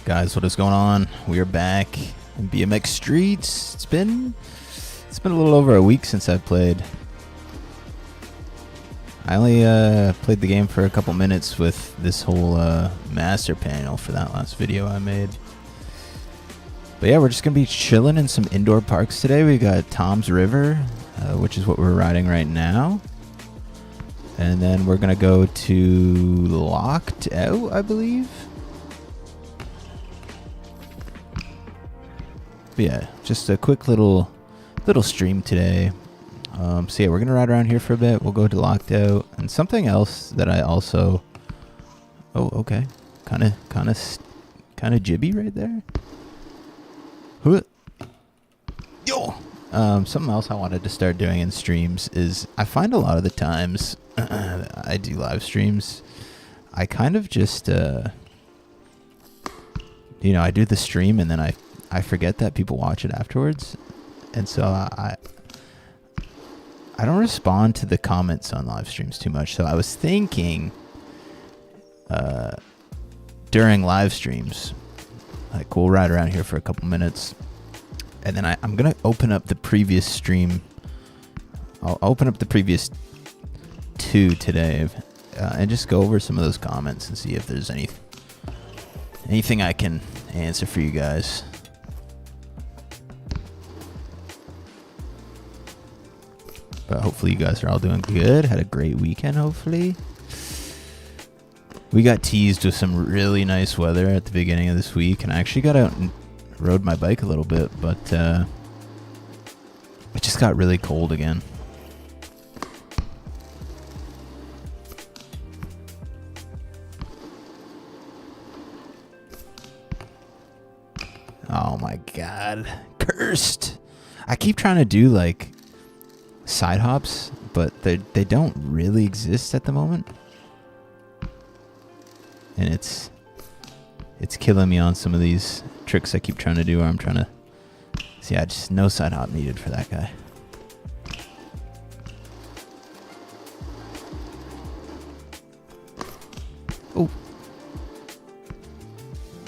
Guys, what is going on? We are back in BMX Streets. It's been a little over a week since I played. I only played the game for a couple minutes with this whole master panel for that last video I made. But yeah, we're just gonna be chilling in some indoor parks today. We got Tom's River, which is what we're riding right now. And then we're gonna go to Locked Out, I believe. But yeah, just a quick little stream today. So yeah, we're gonna ride around here for a bit. We'll go to Locked Out, and something else that I also. Oh, okay, kind of jibby right there. Yo. Something else I wanted to start doing in streams is I find a lot of the times I do live streams, I kind of just I do the stream and then I forget that people watch it afterwards, and so I don't respond to the comments on live streams too much. So I was thinking during live streams, like, we'll ride around here for a couple minutes, and then I'm gonna open up the previous stream. I'll open up the previous two today and just go over some of those comments and see if there's anything I can answer for you guys. But hopefully you guys are all doing good. Had a great weekend, hopefully. We got teased with some really nice weather at the beginning of this week, and I actually got out and rode my bike a little bit, but it just got really cold again. Oh my god. Cursed! I keep trying to do like side hops, but they don't really exist at the moment, and it's killing me on some of these tricks I keep trying to do, where I'm trying to see. I just no side hop needed for that guy.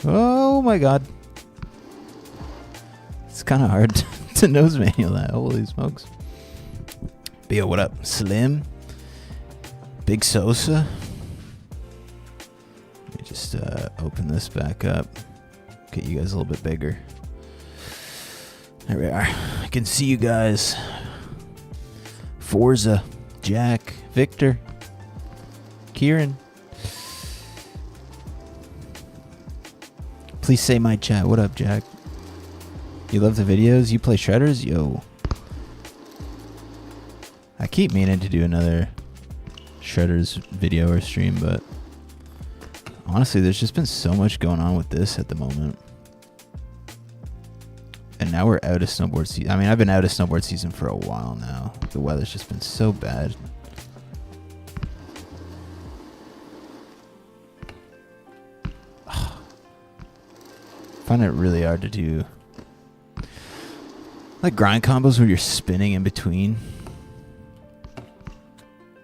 Oh my god, it's kind of hard to nose manual that. Holy smokes. But yo, what up? Slim? Big Sosa? Let me just open this back up. Get you guys a little bit bigger. There we are. I can see you guys. Forza, Jack, Victor, Kieran. Please say my chat. What up, Jack? You love the videos? You play shredders? Yo. I keep meaning to do another shredders video or stream, but honestly, there's just been so much going on with this at the moment. And now we're out of snowboard season. I mean, I've been out of snowboard season for a while now. The weather's just been so bad. I find it really hard to do like grind combos where you're spinning in between.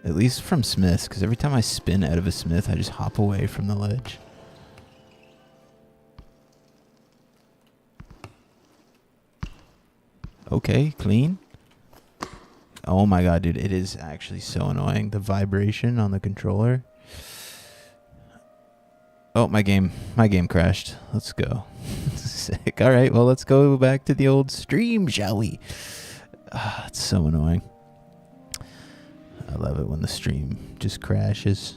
At least from Smiths, because every time I spin out of a Smith, I just hop away from the ledge. Okay, clean. Oh my god, dude, it is actually so annoying. The vibration on the controller. Oh, my game crashed. Let's go. Sick. All right, well, let's go back to the old stream, shall we? It's so annoying. I love it when the stream just crashes.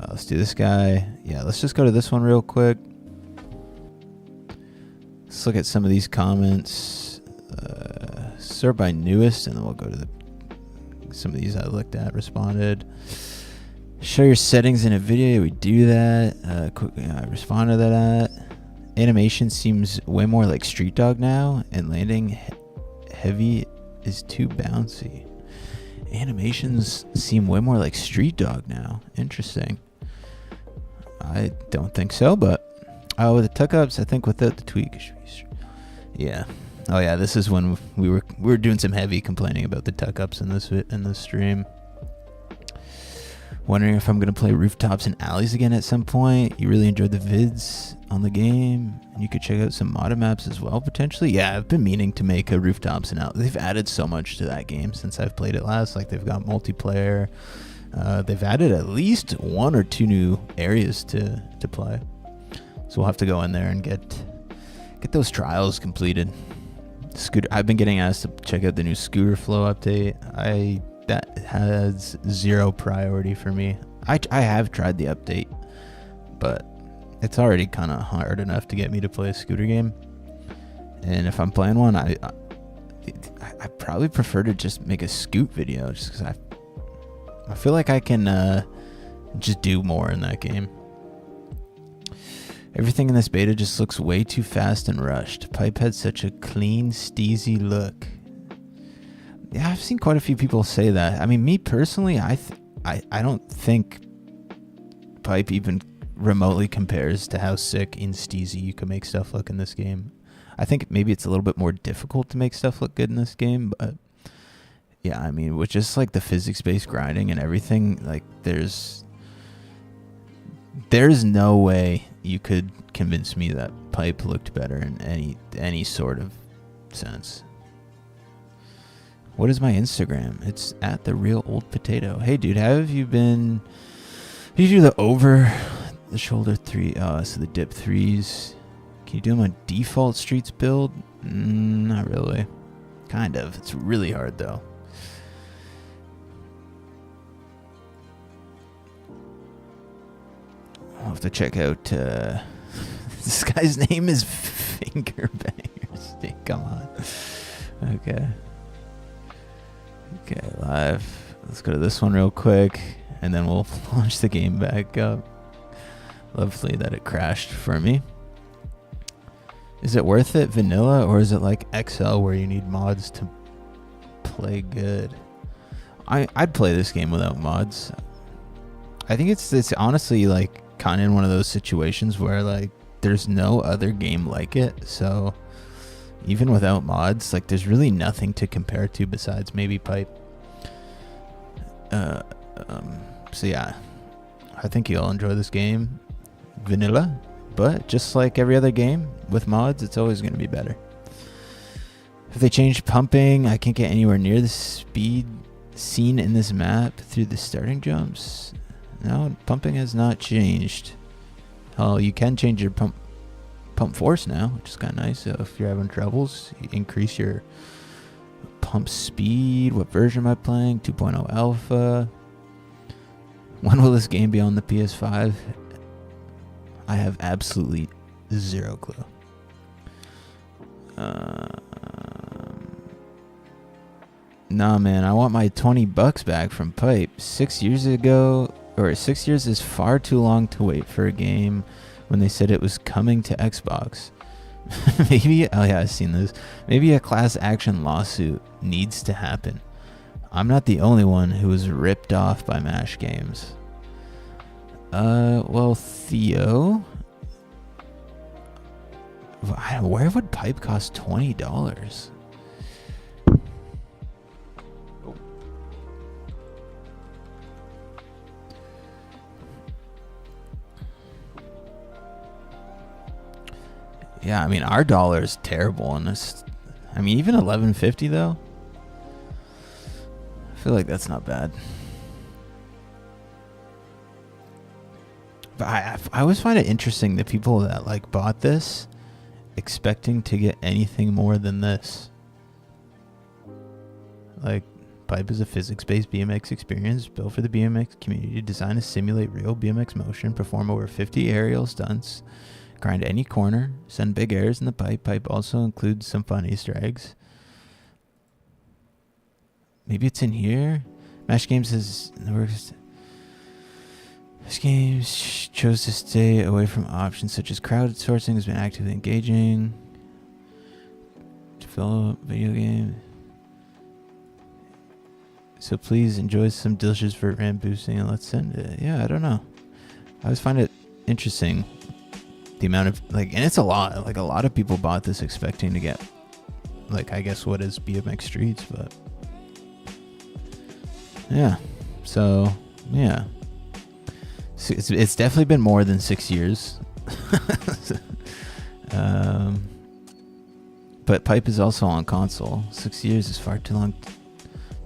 Let's do this guy. Yeah, let's just go to this one real quick. Let's look at some of these comments. Start by newest, and then we'll go to some of these I looked at, responded. Show your settings in a video. We do that. I responded to that. Animation seems way more like Street Dog now, and landing heavy is too bouncy. Animations seem way more like Street Dog now. Interesting. I don't think so, but with the tuck-ups, I think without the tweak, it should be. Yeah. Oh yeah, this is when we were doing some heavy complaining about the tuck-ups in this stream. Wondering if I'm going to play rooftops and alleys again at some point. You really enjoyed the vids on the game, and you could check out some modded maps as well, potentially. Yeah, I've been meaning to make a rooftops and alleys. They've added so much to that game since I've played it last. Like, they've got multiplayer. They've added at least 1 or 2 new areas to play. So we'll have to go in there and get those trials completed. Scooter. I've been getting asked to check out the new Scooter Flow update. That has 0 priority for me. I have tried the update, but it's already kind of hard enough to get me to play a scooter game. And if I'm playing one, I probably prefer to just make a scoot video, just because I feel like I can just do more in that game. Everything in this beta just looks way too fast and rushed. Pipe had such a clean, steezy look. Yeah, I've seen quite a few people say that. I mean, me personally, I don't think Pipe even remotely compares to how sick and steezy you can make stuff look in this game. I think maybe it's a little bit more difficult to make stuff look good in this game, but yeah, I mean, with just like the physics-based grinding and everything, like there's no way you could convince me that Pipe looked better in any sort of sense. What is my Instagram? It's at TheOldPotato. Hey, dude, how have you been? Did you do the over the shoulder 3? So the dip 3s. Can you do them on default Streets build? Not really. Kind of. It's really hard though. I'll have to check out. This guy's name is Fingerbangers. Dude, come on. Okay. Okay, live. Let's go to this one real quick, and then we'll launch the game back up. Lovely that it crashed for me. Is it worth it, vanilla, or is it like XL where you need mods to play good? I'd play this game without mods. I think it's honestly like kind of in one of those situations where like there's no other game like it, so even without mods, like there's really nothing to compare to besides maybe Pipe. So yeah, I think you'll enjoy this game vanilla, but just like every other game with mods, it's always going to be better. If they changed pumping, I can't get anywhere near the speed seen in this map through the starting jumps. No, pumping has not changed. Oh, you can change your pump force now, which is kind of nice. So if you're having troubles, you increase your pump speed. What version am I playing? 2.0 alpha. When will this game be on the PS5? I have absolutely 0 clue. Nah, man, I want my $20 back from Pipe. 6 years ago, or 6 years is far too long to wait for a game when they said it was coming to Xbox. Maybe, oh yeah, I've seen this. Maybe a class action lawsuit needs to happen. I'm not the only one who was ripped off by MASH games. Well, Theo, where would Pipe cost $20? Yeah, I mean, our dollar is terrible on this. I mean, even $11.50 though. I feel like that's not bad. But I always find it interesting the people that like bought this expecting to get anything more than this. Like, Pipe is a physics-based BMX experience built for the BMX community, designed to simulate real BMX motion, perform over 50 aerial stunts, grind any corner, send big airs in the pipe. Pipe also includes some fun Easter eggs. Maybe it's in here. MASH Games has MASH Games chose to stay away from options such as crowdsourcing. Has been actively engaging. Develop video game. So please enjoy some delicious vert ramp boosting and let's send it. Yeah, I don't know. I always find it interesting. The amount of, like, and it's a lot. Like, a lot of people bought this expecting to get, like, I guess what is BMX Streets, but yeah. So, yeah. It's definitely been more than 6 years. But Pipe is also on console. 6 years is far too long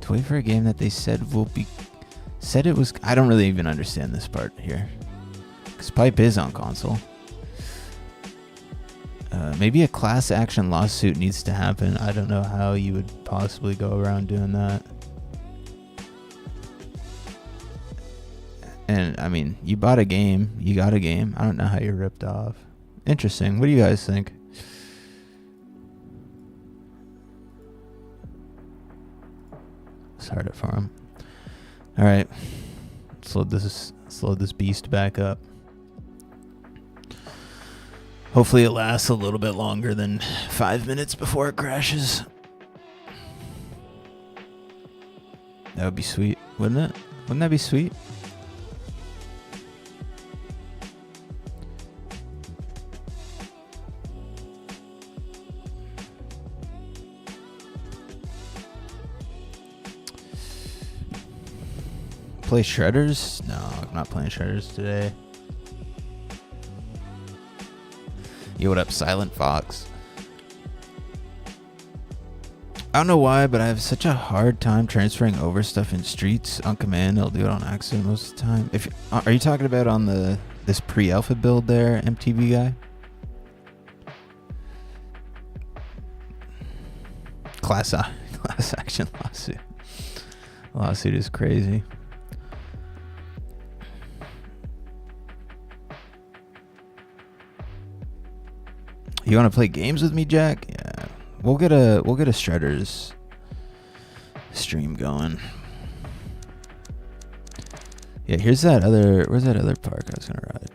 to wait for a game that they said it was. I don't really even understand this part here, because Pipe is on console. Maybe a class action lawsuit needs to happen. I don't know how you would possibly go around doing that. And I mean, you bought a game, you got a game. I don't know how you're ripped off. Interesting. What do you guys think? Start it for him. All right, let's load this beast back up. Hopefully it lasts a little bit longer than 5 minutes before it crashes. That would be sweet, wouldn't it? Wouldn't that be sweet? Play Shredders? No, I'm not playing Shredders today. Yo, what up, Silent Fox? I don't know why, but I have such a hard time transferring over stuff in Streets on command. I'll do it on accident most of the time. Are you talking about on this pre-alpha build there, MTV guy? Class action lawsuit. Lawsuit is crazy. You want to play games with me, Jack? Yeah, we'll get a Shredders stream going. Yeah, where's that other park I was gonna ride?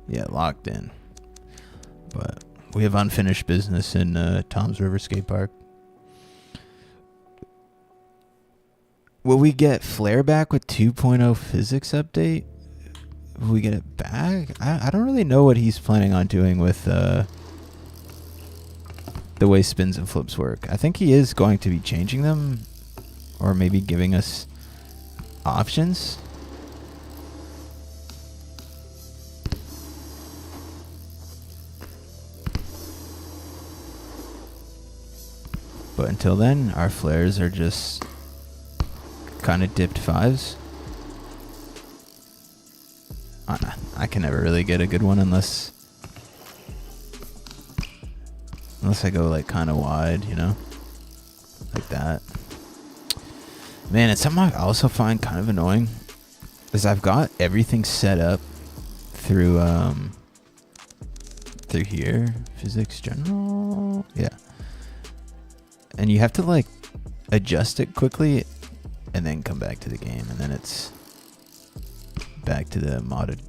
Yeah, Locked In. But we have unfinished business in Tom's River Skate Park. Will we get Flare back with 2.0 physics update? Will we get it back? I don't really know what he's planning on doing with the way spins and flips work. I think he is going to be changing them, or maybe giving us options. But until then, our flares are just kind of dipped fives. I can never really get a good one unless I go like kind of wide, you know, like that. Man, it's something I also find kind of annoying is I've got everything set up through here, physics general, yeah, and you have to like adjust it quickly and then come back to the game, and then it's back to the modded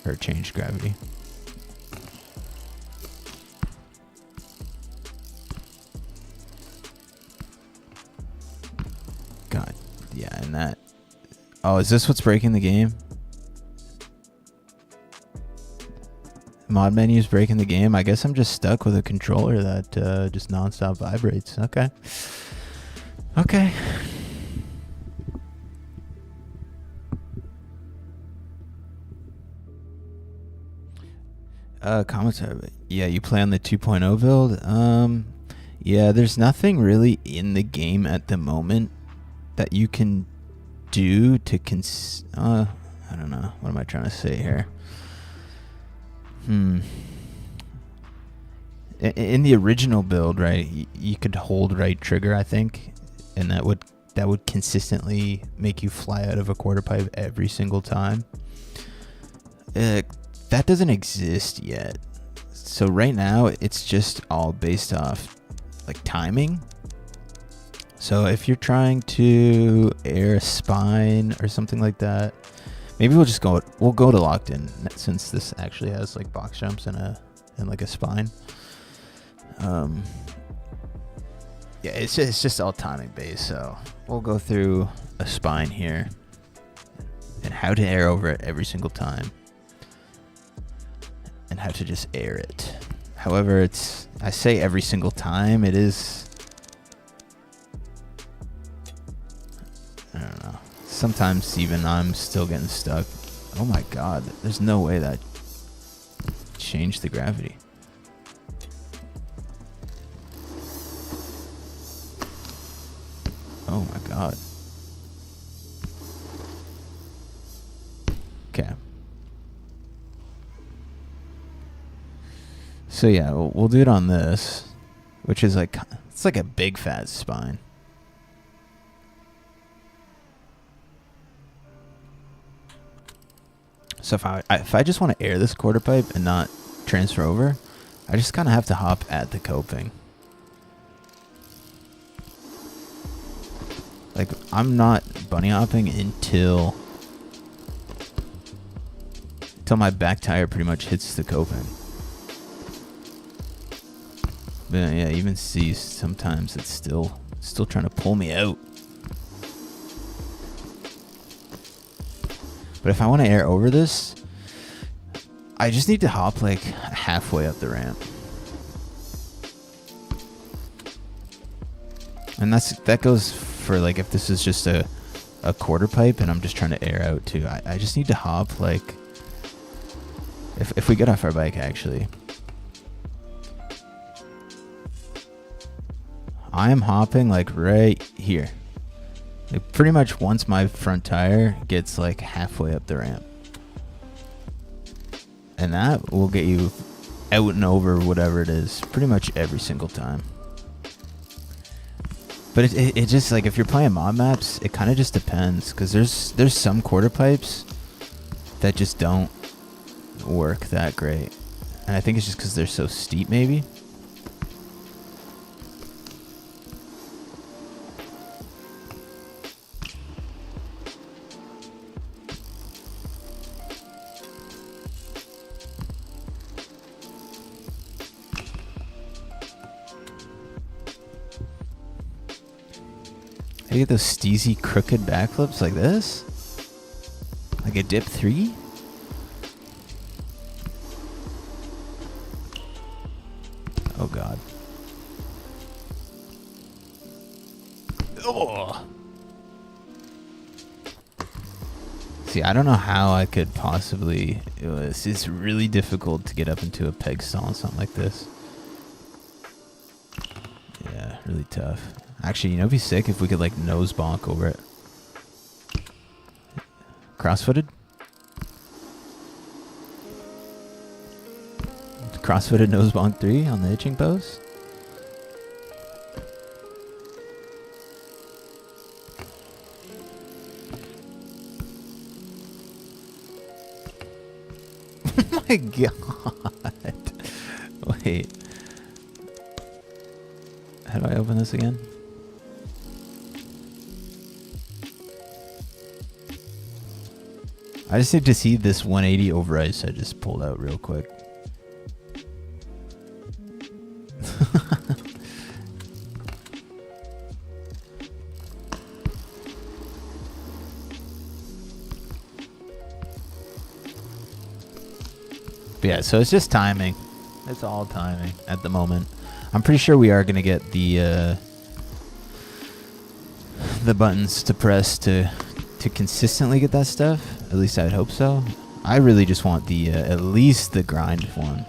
or changed gravity. God, yeah, and that. Oh, is this what's breaking the game? Mod menu's breaking the game. I guess I'm just stuck with a controller that just nonstop vibrates. Okay. Okay. Commentary. Yeah, you play on the 2.0 build. Yeah, there's nothing really in the game at the moment that you can do to I don't know. What am I trying to say here? In the original build, right, you could hold right trigger, I think, and that would consistently make you fly out of a quarter pipe every single time. That doesn't exist yet. So right now it's just all based off like timing. So if you're trying to air a spine or something like that, maybe we'll go to Locked In, since this actually has like box jumps and like a spine. Yeah, it's just all timing based. So we'll go through a spine here and how to air over it every single time, and how to just air it. However, I say every single time, it is, I don't know. Sometimes even I'm still getting stuck Oh my god, there's no way that changed the gravity. Oh my god. Okay. So yeah, we'll do it on this, which is like, it's like a big fat spine. So if I just want to air this quarter pipe and not transfer over, I just kind of have to hop at the coping. Like, I'm not bunny hopping until my back tire pretty much hits the coping. But yeah, even see sometimes it's still trying to pull me out. But if I want to air over this, I just need to hop like halfway up the ramp. And that goes for like if this is just a quarter pipe and I'm just trying to air out too. I just need to hop like, if we get off our bike actually. I am hopping like right here. Like pretty much once my front tire gets like halfway up the ramp. And that will get you out and over whatever it is pretty much every single time. But it just like, if you're playing mod maps, it kind of just depends, because there's some quarter pipes that just don't work that great. And I think it's just because they're so steep maybe. You get those steezy crooked backflips like this? Like a dip 3? Oh god. Oh. See, I don't know how I could possibly... It's really difficult to get up into a peg stall and something like this. Yeah, really tough. Actually, you know, it'd be sick if we could like nose bonk over it. Cross-footed? Cross-footed nose bonk 3 on the hitching post? Oh my god. Wait. How do I open this again? I just need to see this 180 over ice I just pulled out real quick. But yeah, so it's just timing. It's all timing at the moment. I'm pretty sure we are going to get the buttons to press to consistently get that stuff. At least I'd hope so. I really just want the at least the grind one.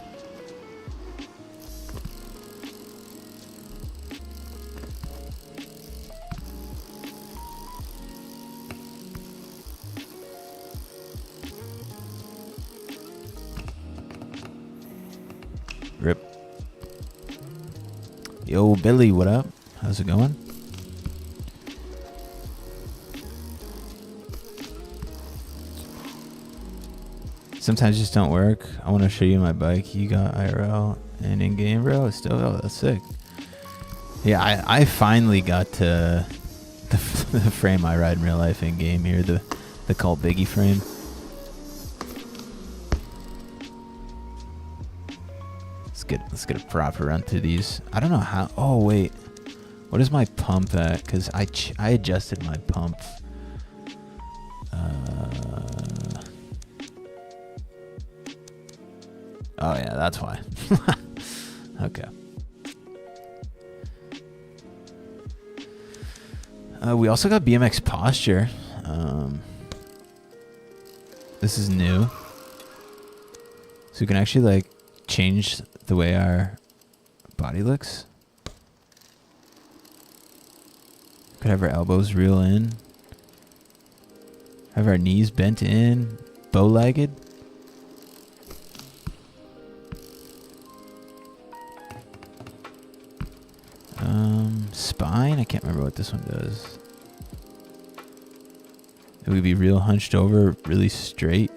Rip. Yo, Billy, what up? How's it going? Sometimes just don't work. I want to show you my bike. You got IRL and in-game, bro. It's still, oh, that's sick. Yeah, I finally got to the frame I ride in real life in-game here. The Cult Biggie frame. Let's get a proper run through these. I don't know how. Oh wait, what is my pump at? Because I adjusted my pump. Oh yeah, that's why. Okay. We also got BMX posture. This is new. So we can actually like change the way our body looks. Could have our elbows reel in. Have our knees bent in. Bow-legged. Spine? I can't remember what this one does. It would be real hunched over, really straight.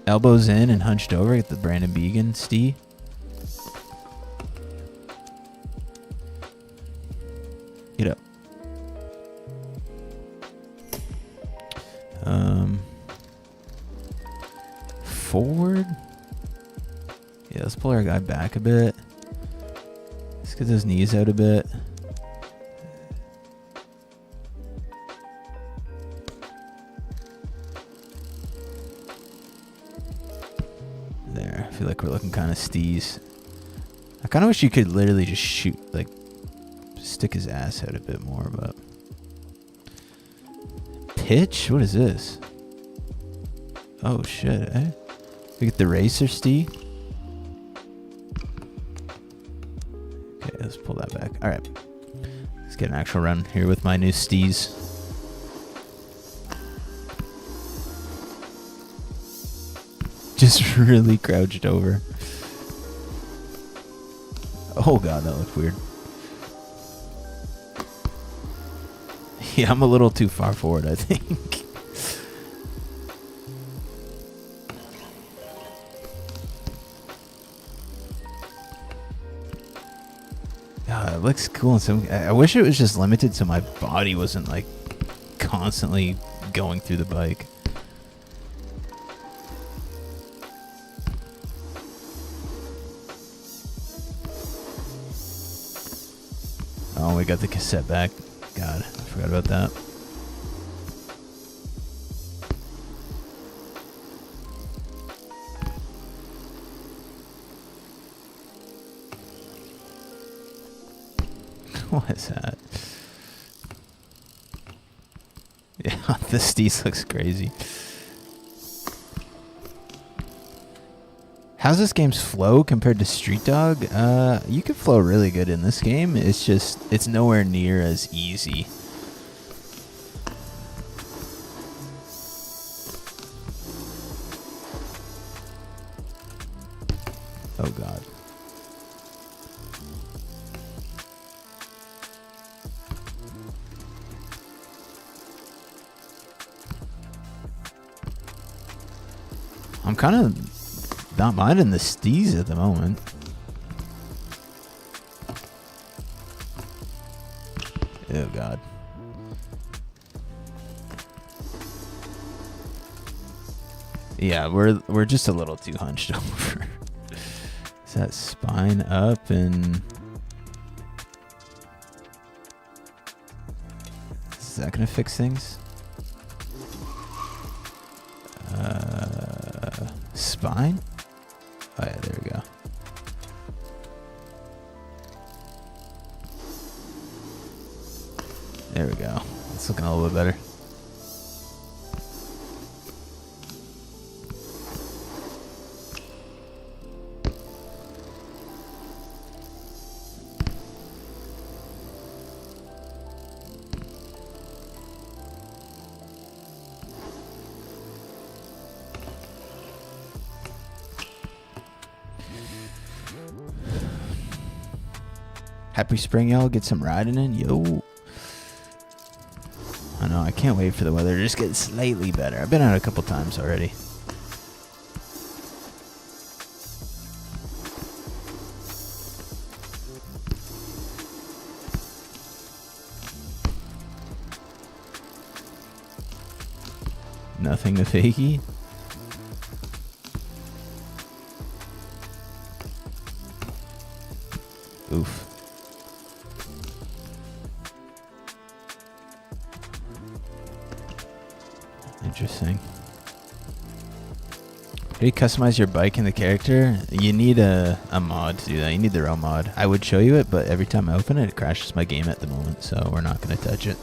Elbows in and hunched over. Get the Brandon Began Stee. Get up. Forward. Yeah, let's pull our guy back a bit. Let's get those knees out a bit. There. I feel like we're looking kind of steez. I kind of wish you could literally just shoot, like, stick his ass out a bit more, but... Pitch? What is this? Oh, shit, eh? We get the racer Stee. Okay, let's pull that back. Alright. Let's get an actual run here with my new Stees. Just really crouched over. Oh god, that looked weird. Yeah, I'm a little too far forward, I think. It looks cool. And so I wish it was just limited so my body wasn't like constantly going through the bike. Oh, we got the cassette back. God, I forgot about that. What is that? Yeah, this Steez looks crazy. How's this game's flow compared to Street Dog? You can flow really good in this game. It's just, it's nowhere near as easy. Oh god. I'm kind of not minding the Steez at the moment. Oh god. Yeah, we're just a little too hunched over. Is that spine up and is that gonna fix things? Spine? Oh yeah, there we go. There we go. It's looking a little bit better. Happy spring, y'all. Get some riding in. Yo. I know. I can't wait for the weather to just get slightly better. I've been out a couple times already. Nothing to fakie. Oof. Interesting. you customize your bike and the character? You need a mod to do that. You need the real mod. I would show you it, but every time I open it, it crashes my game at the moment, so we're not going to touch it.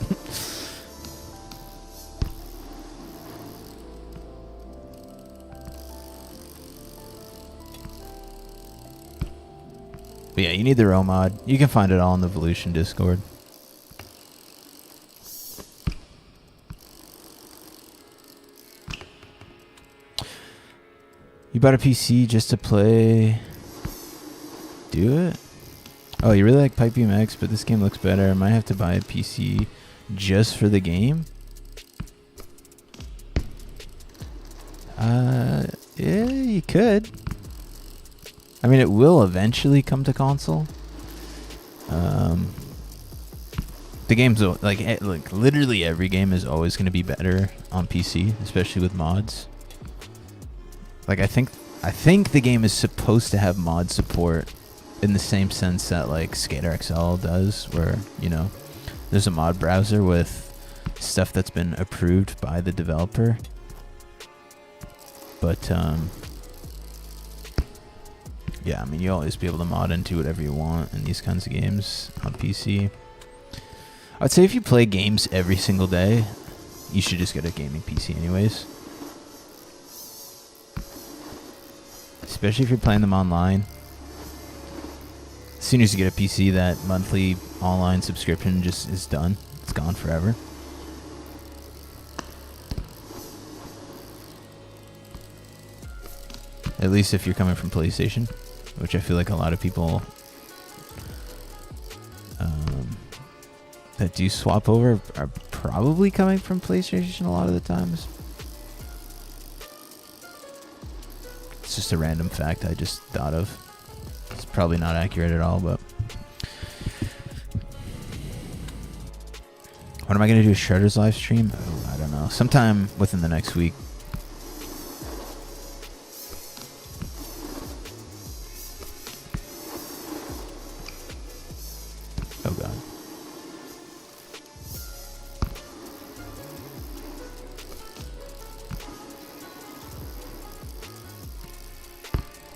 But yeah, you need the real mod. You can find it all in the Evolution Discord. You bought a PC just to play? Do it? Oh, you really like Pipe BMX, but this game looks better. I might have to buy a PC just for the game. Yeah, you could. I mean, it will eventually come to console. The game's like literally every game is always going to be better on PC, especially with mods. Like I think the game is supposed to have mod support in the same sense that like Skater XL does, where, you know, there's a mod browser with stuff that's been approved by the developer. But yeah, I mean, you'll always be able to mod into whatever you want in these kinds of games on PC. I'd say if you play games every single day, you should just get a gaming PC anyways. Especially if you're playing them online. As soon as you get a PC, that monthly online subscription just is done. It's gone forever. At least if you're coming from PlayStation, which I feel like a lot of people that do swap over are probably coming from PlayStation a lot of the times. It's just a random fact I just thought of. It's probably not accurate at all, but... What am I going to do? Shredder's live stream? Oh, I don't know. Sometime within the next week. Oh, God.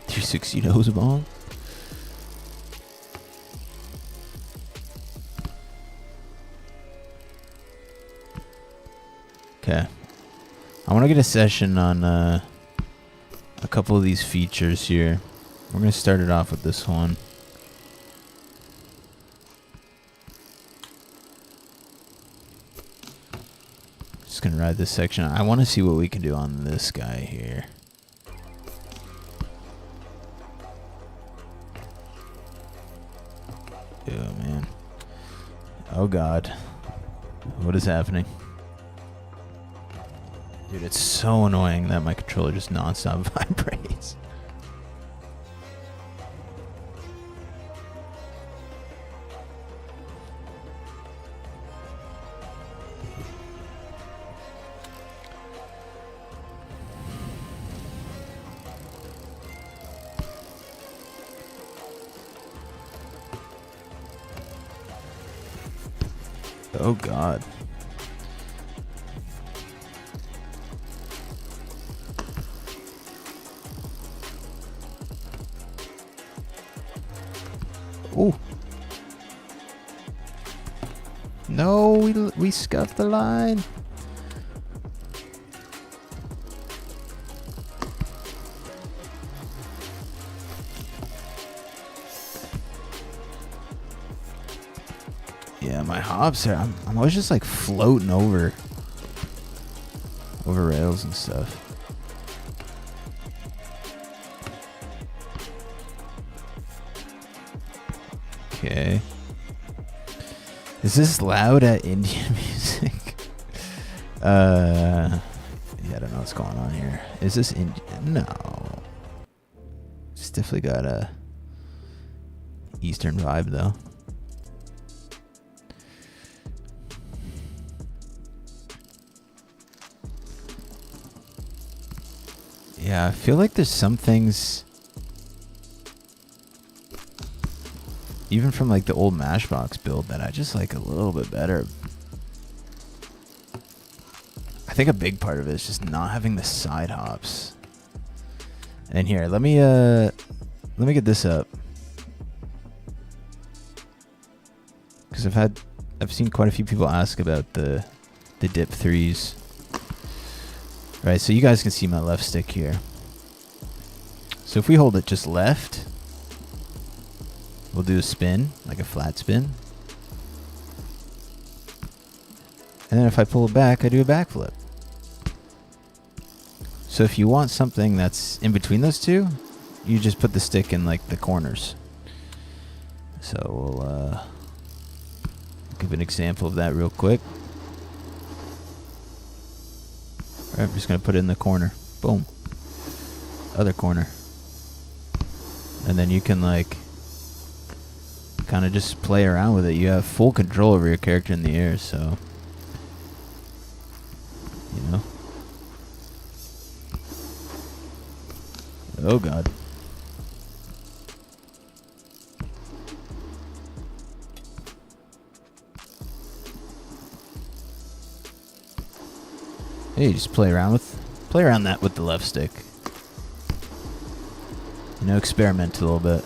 $360 a bong? Okay. I want to get a session on a couple of these features here. We're going to start it off with this one. Just going to ride this section. I want to see what we can do on this guy here. Oh, man. Oh, God. What is happening? Dude, it's so annoying that my controller just nonstop vibrates. Oh, God. Ooh. No, we scuffed the line. Yeah, my hops are... I'm always just like floating over rails and stuff. Okay. Is this loud at Indian music? Yeah, I don't know what's going on here. Is this Indian? No. It's definitely got a Eastern vibe though. Yeah, I feel like there's some things, even from like the old Mashbox build, that I just like a little bit better. I think a big part of it is just not having the side hops. And here, let me get this up. Because I've seen quite a few people ask about the dip threes. Right, so you guys can see my left stick here. So if we hold it just left, we'll do a spin, like a flat spin. And then if I pull it back, I do a backflip. So if you want something that's in between those two, you just put the stick in like the corners. So we'll give an example of that real quick. All right, I'm just gonna put it in the corner. Boom. Other corner. And then you can like kind of just play around with it. You have full control over your character in the air, so you know. Oh god. Hey, you just play around that with the left stick. You know, experiment a little bit.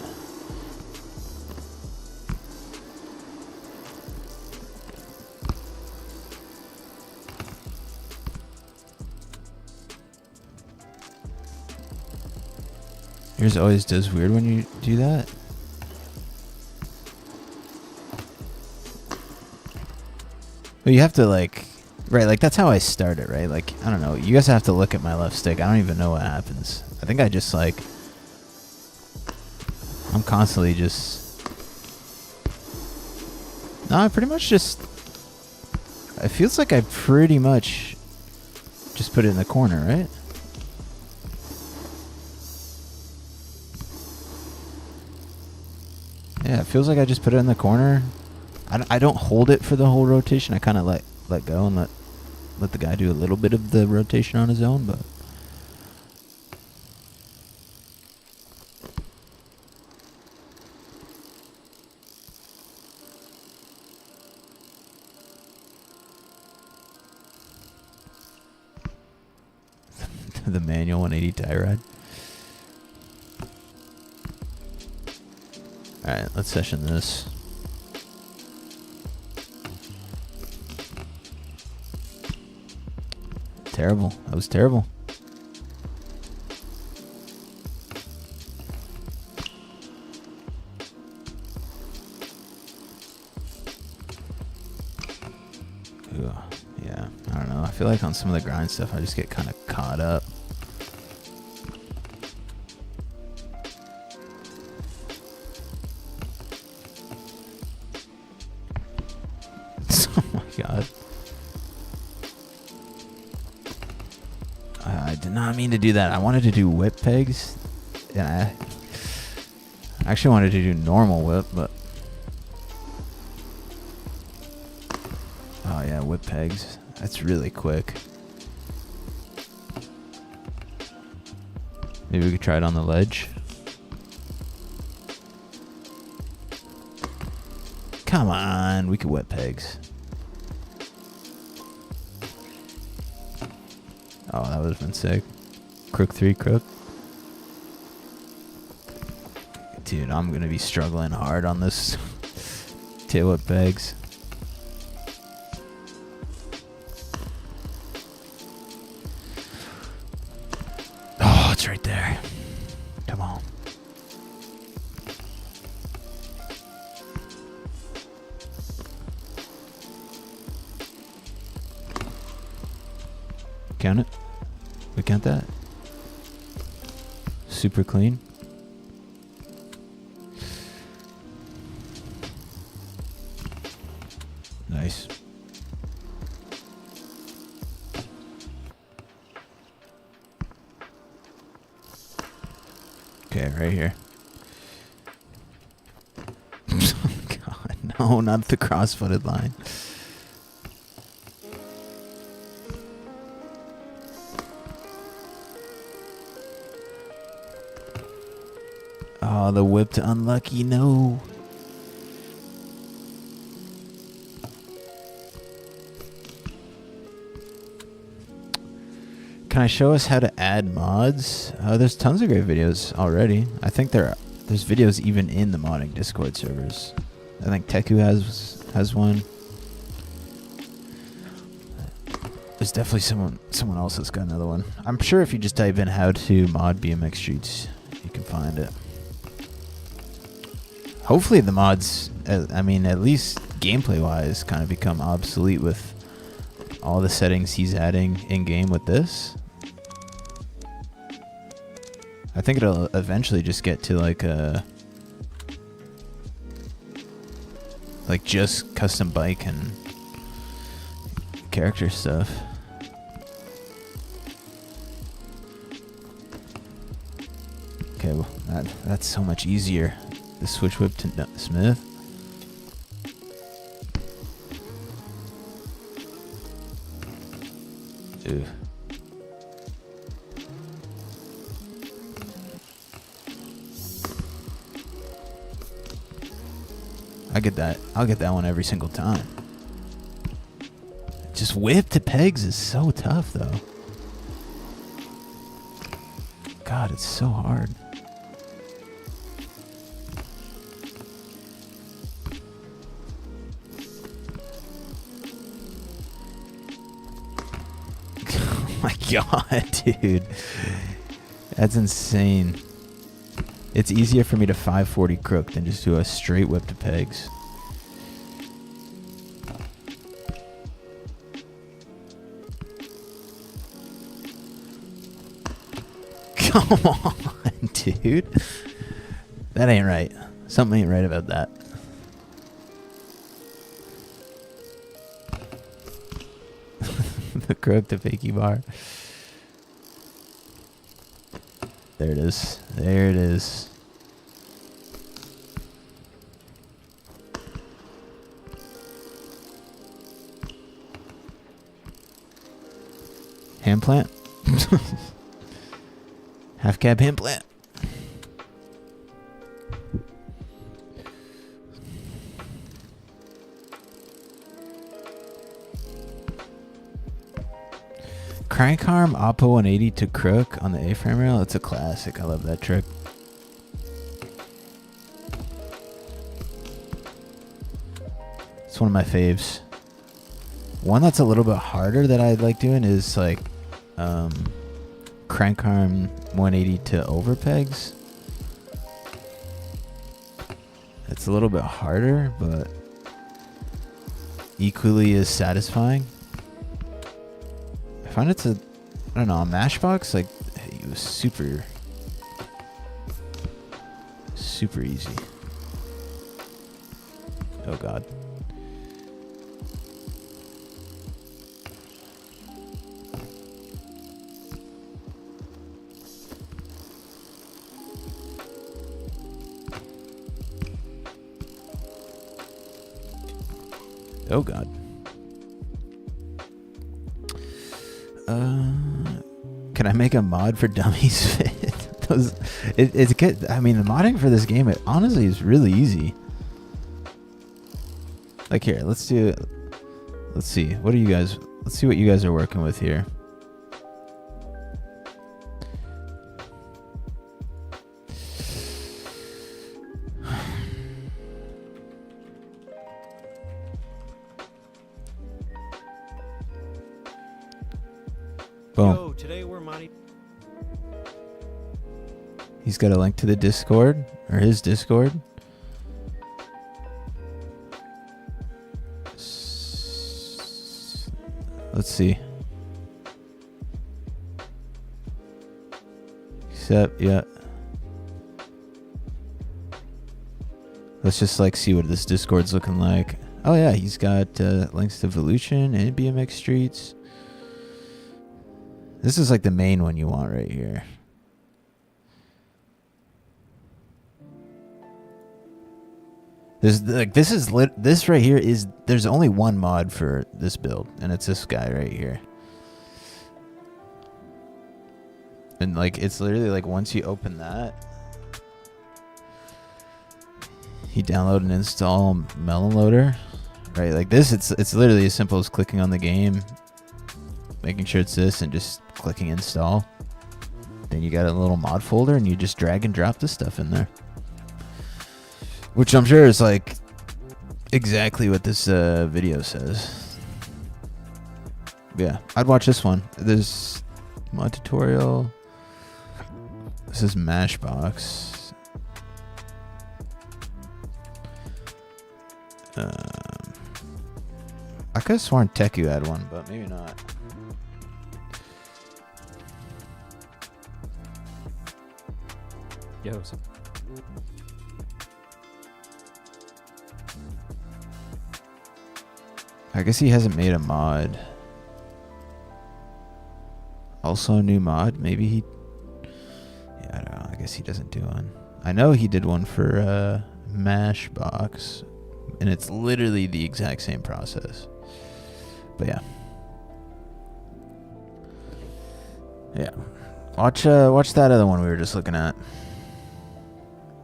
Yours always does weird when you do that. But you have to like, right, like that's how I start it, right? Like, I don't know, you guys have to look at my left stick. I don't even know what happens. I think I just like, I'm constantly just, no, I pretty much just, it feels like I pretty much just put it in the corner, right? Yeah, it feels like I just put it in the corner. I don't hold it for the whole rotation. I kind of let go and let the guy do a little bit of the rotation on his own, but the manual 180 tie ride. Alright, let's session this. Terrible. That was terrible. Ooh, yeah, I don't know. I feel like on some of the grind stuff, I just get kind of caught up. Oh my god. I did not mean to do that. I wanted to do whip pegs. And I actually wanted to do normal whip, but oh yeah, whip pegs. That's really quick. Maybe we could try it on the ledge. Come on, we could whip pegs. Oh, that would have been sick. Crook 3, crook. Dude, I'm going to be struggling hard on this tail whip pegs. Oh, it's right there. Come on. Count it. We count that. Super clean. Nice. Okay, right here. Oh god, no, not the cross-footed line. Oh, the whip to unlucky, no. Can I show us how to add mods? There's tons of great videos already. I think there's videos even in the modding Discord servers. I think Teku has one. There's definitely someone else that's got another one. I'm sure if you just type in how to mod BMX Streets, you can find it. Hopefully the mods, I mean, at least gameplay-wise, kind of become obsolete with all the settings he's adding in-game with this. I think it'll eventually just get to like just custom bike and character stuff. Okay, well, that's so much easier. The switch whip to Smith. Dude. I'll get that one every single time. Just whip to pegs is so tough though. God, it's so hard. Oh my god, dude. That's insane. It's easier for me to 540 crook than just do a straight whip to pegs. Come on, dude. That ain't right. Something ain't right about that. The crook to fakie bar. There it is. There it is. Hand plant? Half cab hand plant. Crank arm Oppo 180 to crook on the A-frame rail. It's a classic. I love that trick. It's one of my faves. One that's a little bit harder that I like doing is like crank arm 180 to over pegs. It's a little bit harder, but equally as satisfying. I find it's I don't know, a Mashbox, like, it was super easy. Oh god. Oh god. Can I make a mod for dummies fit? It's good. I mean, the modding for this game, it honestly is really easy. Like here, let's see. Let's see what you guys are working with here. Boom. Yo, today we're modding. He's got a link to the Discord, or his Discord. Let's see. Except, yeah. Let's just like see what this Discord's looking like. Oh yeah, he's got links to Evolution and BMX Streets. This is like the main one you want right here. There's like this right here is there's only one mod for this build, and it's this guy right here. And like it's literally like once you open that, you download and install Melon Loader, right? Like this, it's literally as simple as clicking on the game, making sure it's this, and just clicking install. Then you got a little mod folder and you just drag and drop the stuff in there. Which I'm sure is like exactly what this video says. Yeah, I'd watch this one. There's mod tutorial. This is Mashbox. I could have sworn Teku had one, but maybe not. Yo, what's up? I guess he hasn't made a mod. Also a new mod. Maybe he... Yeah, I don't know. I guess he doesn't do one. I know he did one for Mashbox. And it's literally the exact same process. But yeah. Yeah. Watch that other one we were just looking at.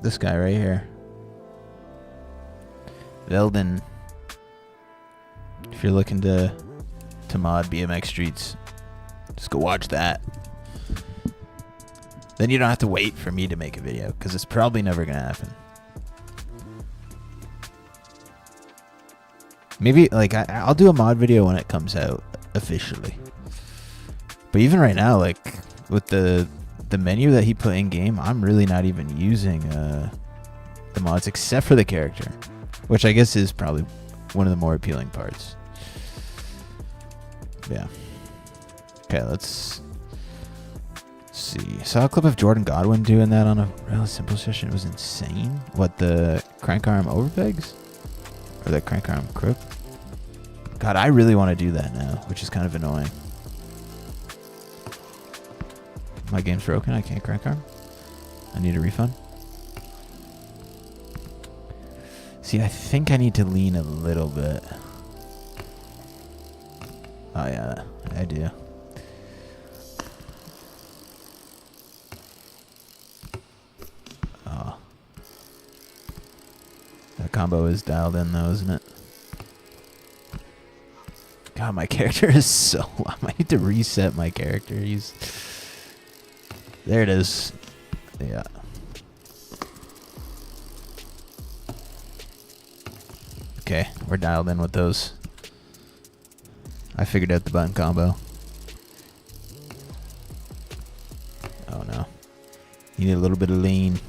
This guy right here. Velden. If you're looking to mod BMX Streets, just go watch that. Then you don't have to wait for me to make a video, because it's probably never going to happen. Maybe, like, I'll do a mod video when it comes out officially. But even right now, like, with the menu that he put in game, I'm really not even using the mods except for the character, which I guess is probably one of the more appealing parts. Yeah. Okay, let's see. Saw a clip of Jordan Godwin doing that on a really simple session. It was insane. What, the crank arm overpegs? Or the crank arm crook? God, I really want to do that now, which is kind of annoying. My game's broken. I can't crank arm. I need a refund. See, I think I need to lean a little bit. Oh, yeah, I do. Oh. That combo is dialed in, though, isn't it? God, my character is so... I might need to reset my character. There it is. Yeah. Okay, we're dialed in with those. I figured out the button combo. Oh no. You need a little bit of lean.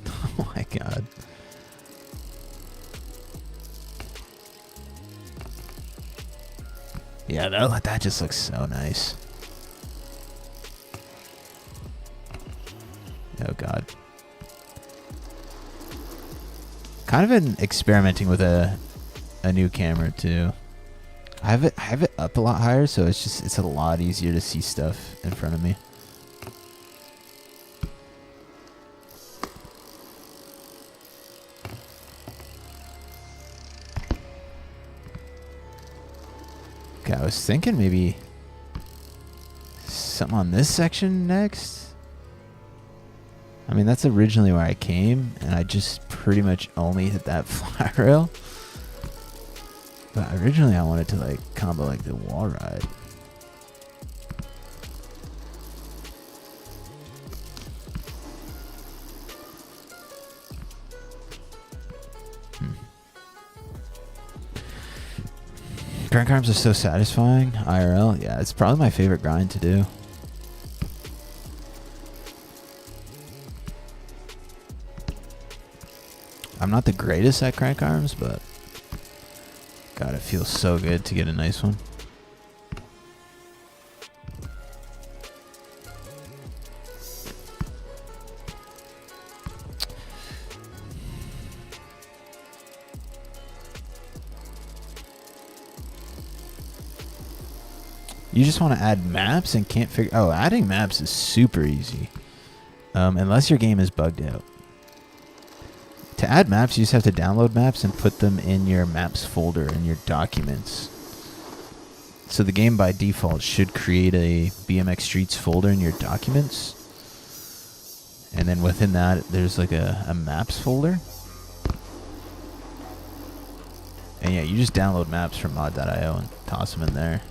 Oh my god. Yeah, that just looks so nice. Oh god. Kind of been experimenting with a new camera too. I have it up a lot higher, so it's a lot easier to see stuff in front of me. Okay, I was thinking maybe something on this section next. I mean, that's originally where I came, and I just pretty much only hit that flat rail. But originally I wanted to like combo like the wall ride. Crank arms are so satisfying. IRL, yeah, it's probably my favorite grind to do. I'm not the greatest at crank arms, but God, it feels so good to get a nice one. You just want to add maps and can't figure... Oh, adding maps is super easy. Unless your game is bugged out. To add maps, you just have to download maps and put them in your maps folder in your documents. So the game by default should create a BMX Streets folder in your documents. And then within that, there's like a maps folder. And yeah, you just download maps from mod.io and toss them in there.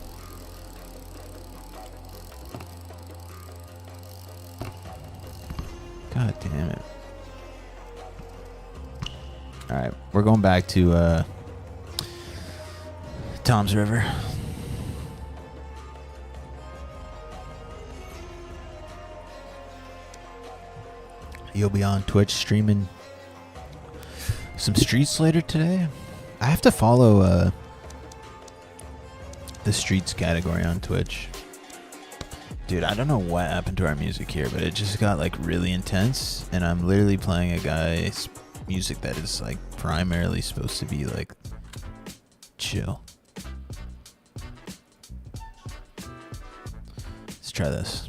All right, we're going back to Tom's River. You'll be on Twitch streaming some Streets later today. I have to follow the Streets category on Twitch. Dude, I don't know what happened to our music here, but it just got like really intense, and I'm literally playing a guy's music that is like primarily supposed to be like chill. Let's try this.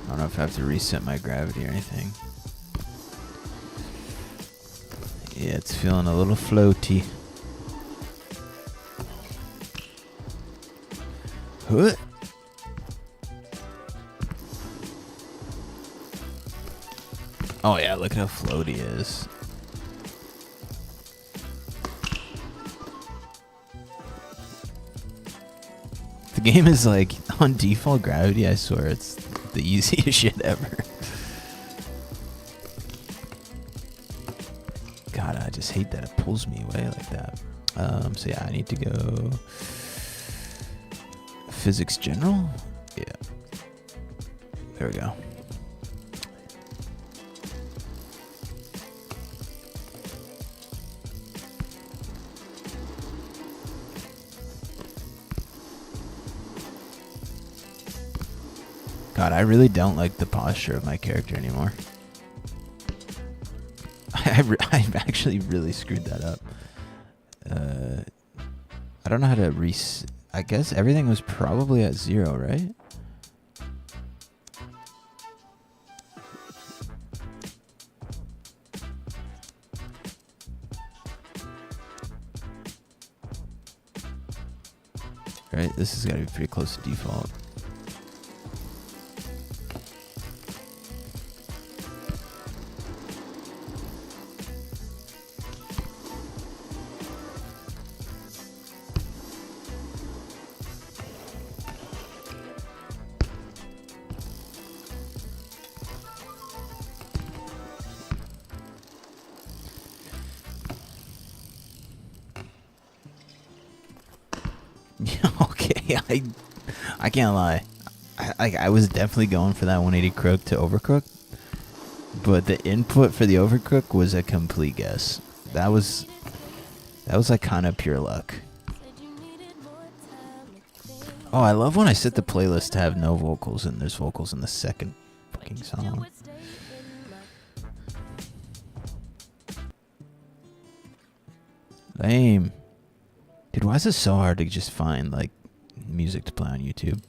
I don't know if I have to reset my gravity or anything. Yeah, it's feeling a little floaty. Huh? Oh yeah, look at how floaty it is. The game is like on default gravity, I swear it's the easiest shit ever. God, I just hate that it pulls me away like that. So yeah, I need to go physics general. Yeah, there we go. God, I really don't like the posture of my character anymore. I've actually really screwed that up. I don't know how to I guess everything was probably at 0, right? Right, this has got to be pretty close to default. Okay, I can't lie. I was definitely going for that 180 crook to overcook, but the input for the overcook was a complete guess. That was like kind of pure luck. Oh, I love when I set the playlist to have no vocals and there's vocals in the second fucking song. Lame. Dude, why is it so hard to just find like music to play on YouTube?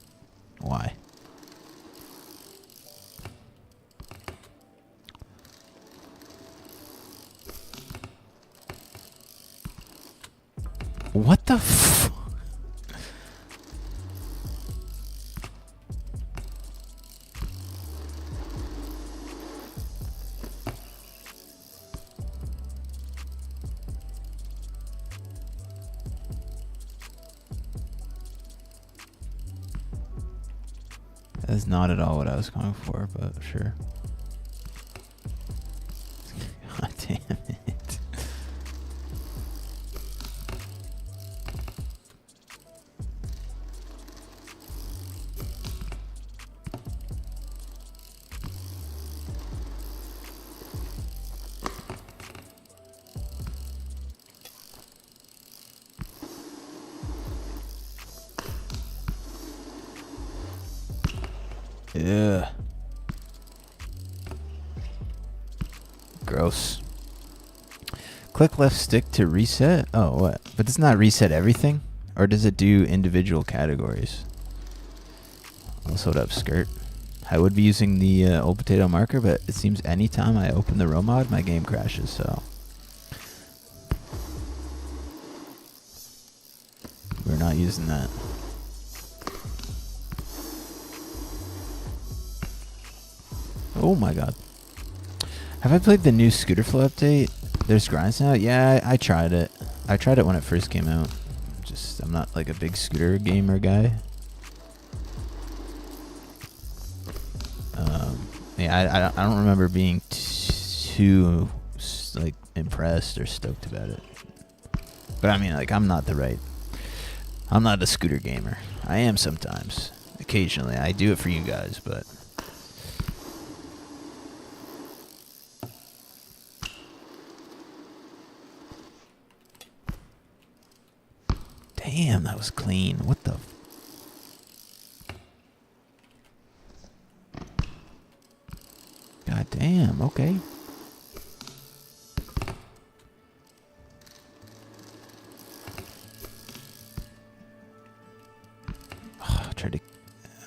Why? What the f... That's not at all what I was going for, but sure. God damn it. Yeah. Gross. Click left stick to reset? Oh, what? But does not reset everything? Or does it do individual categories? What's up, skirt? I would be using the old potato marker, but it seems anytime I open the ROM mod, my game crashes, so... We're not using that. Oh my god. Have I played the new Scooter Flow update? There's grinds now? Yeah, I tried it. I tried it when it first came out. Just I'm not like a big scooter gamer guy. Yeah, I don't remember being too like impressed or stoked about it. But I mean, like, I'm not a scooter gamer. I am sometimes. Occasionally. I do it for you guys, but... Damn, that was clean. What the... God damn, okay. Oh, I tried to...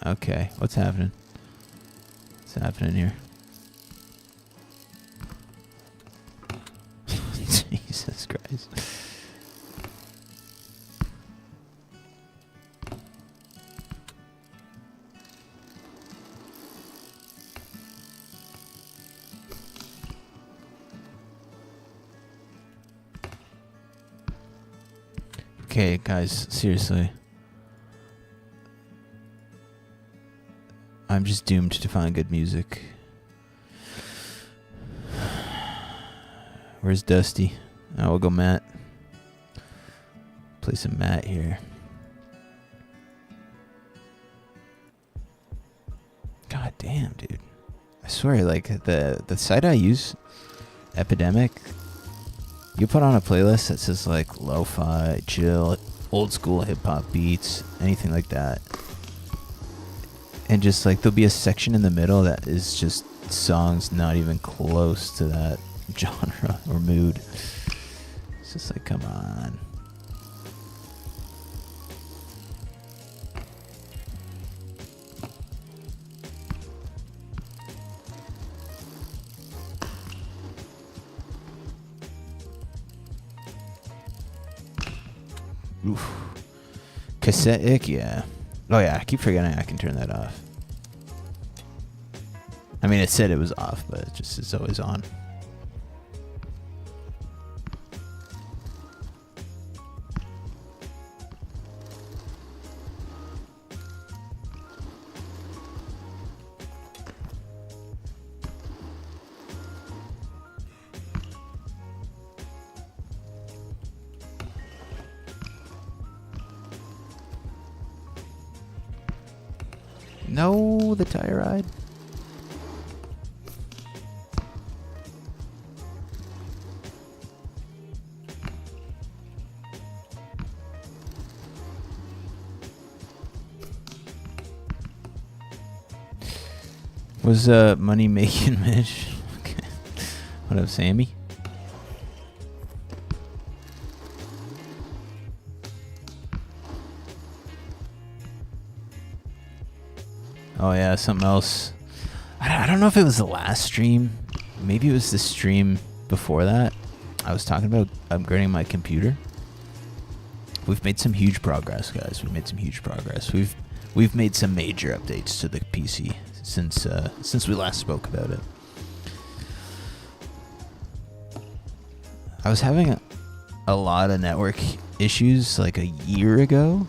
Okay, what's happening? What's happening here? Jesus Christ. Okay, guys, seriously. I'm just doomed to find good music. Where's Dusty? Oh, we'll go Matt. Play some Matt here. God damn, dude. I swear, like, the site I use, Epidemic, you put on a playlist that says, like, lo-fi, chill, old school hip-hop beats, anything like that. And just, like, there'll be a section in the middle that is just songs not even close to that genre or mood. It's just like, come on. Oof. Cassette ick, yeah. Oh yeah, I keep forgetting I can turn that off. I mean, it said it was off, but it just is always on. No, the tire ride. Was money making Mitch? Okay. What up, Sammy? Oh yeah, something else. I don't know if it was the last stream. Maybe it was the stream before that. I was talking about upgrading my computer. We've made some huge progress, guys. We've made some huge progress. We've made some major updates to the PC since we last spoke about it. I was having a lot of network issues like a year ago.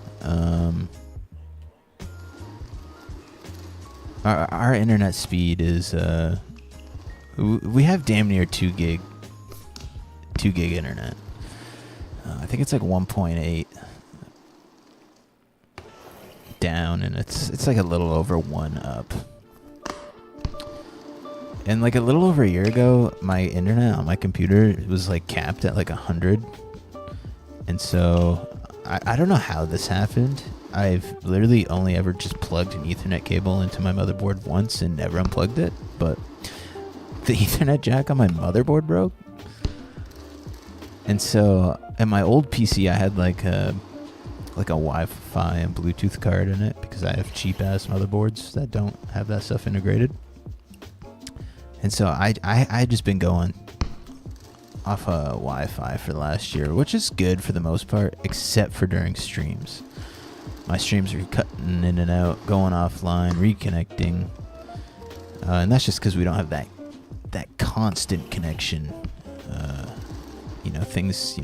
Our internet speed is we have damn near 2 gig internet. I think it's like 1.8 down, and it's like a little over 1 up. And like a little over a year ago, my internet on my computer was like capped at like 100, and so I don't know how this happened. I've literally only ever just plugged an Ethernet cable into my motherboard once and never unplugged it, but the Ethernet jack on my motherboard broke. And so at my old PC, I had like a Wi-Fi and Bluetooth card in it because I have cheap ass motherboards that don't have that stuff integrated. And so I just been going off Wi-Fi for the last year, which is good for the most part, except for during streams. My streams are cutting in and out, going offline, reconnecting, and that's just because we don't have that constant connection. Things,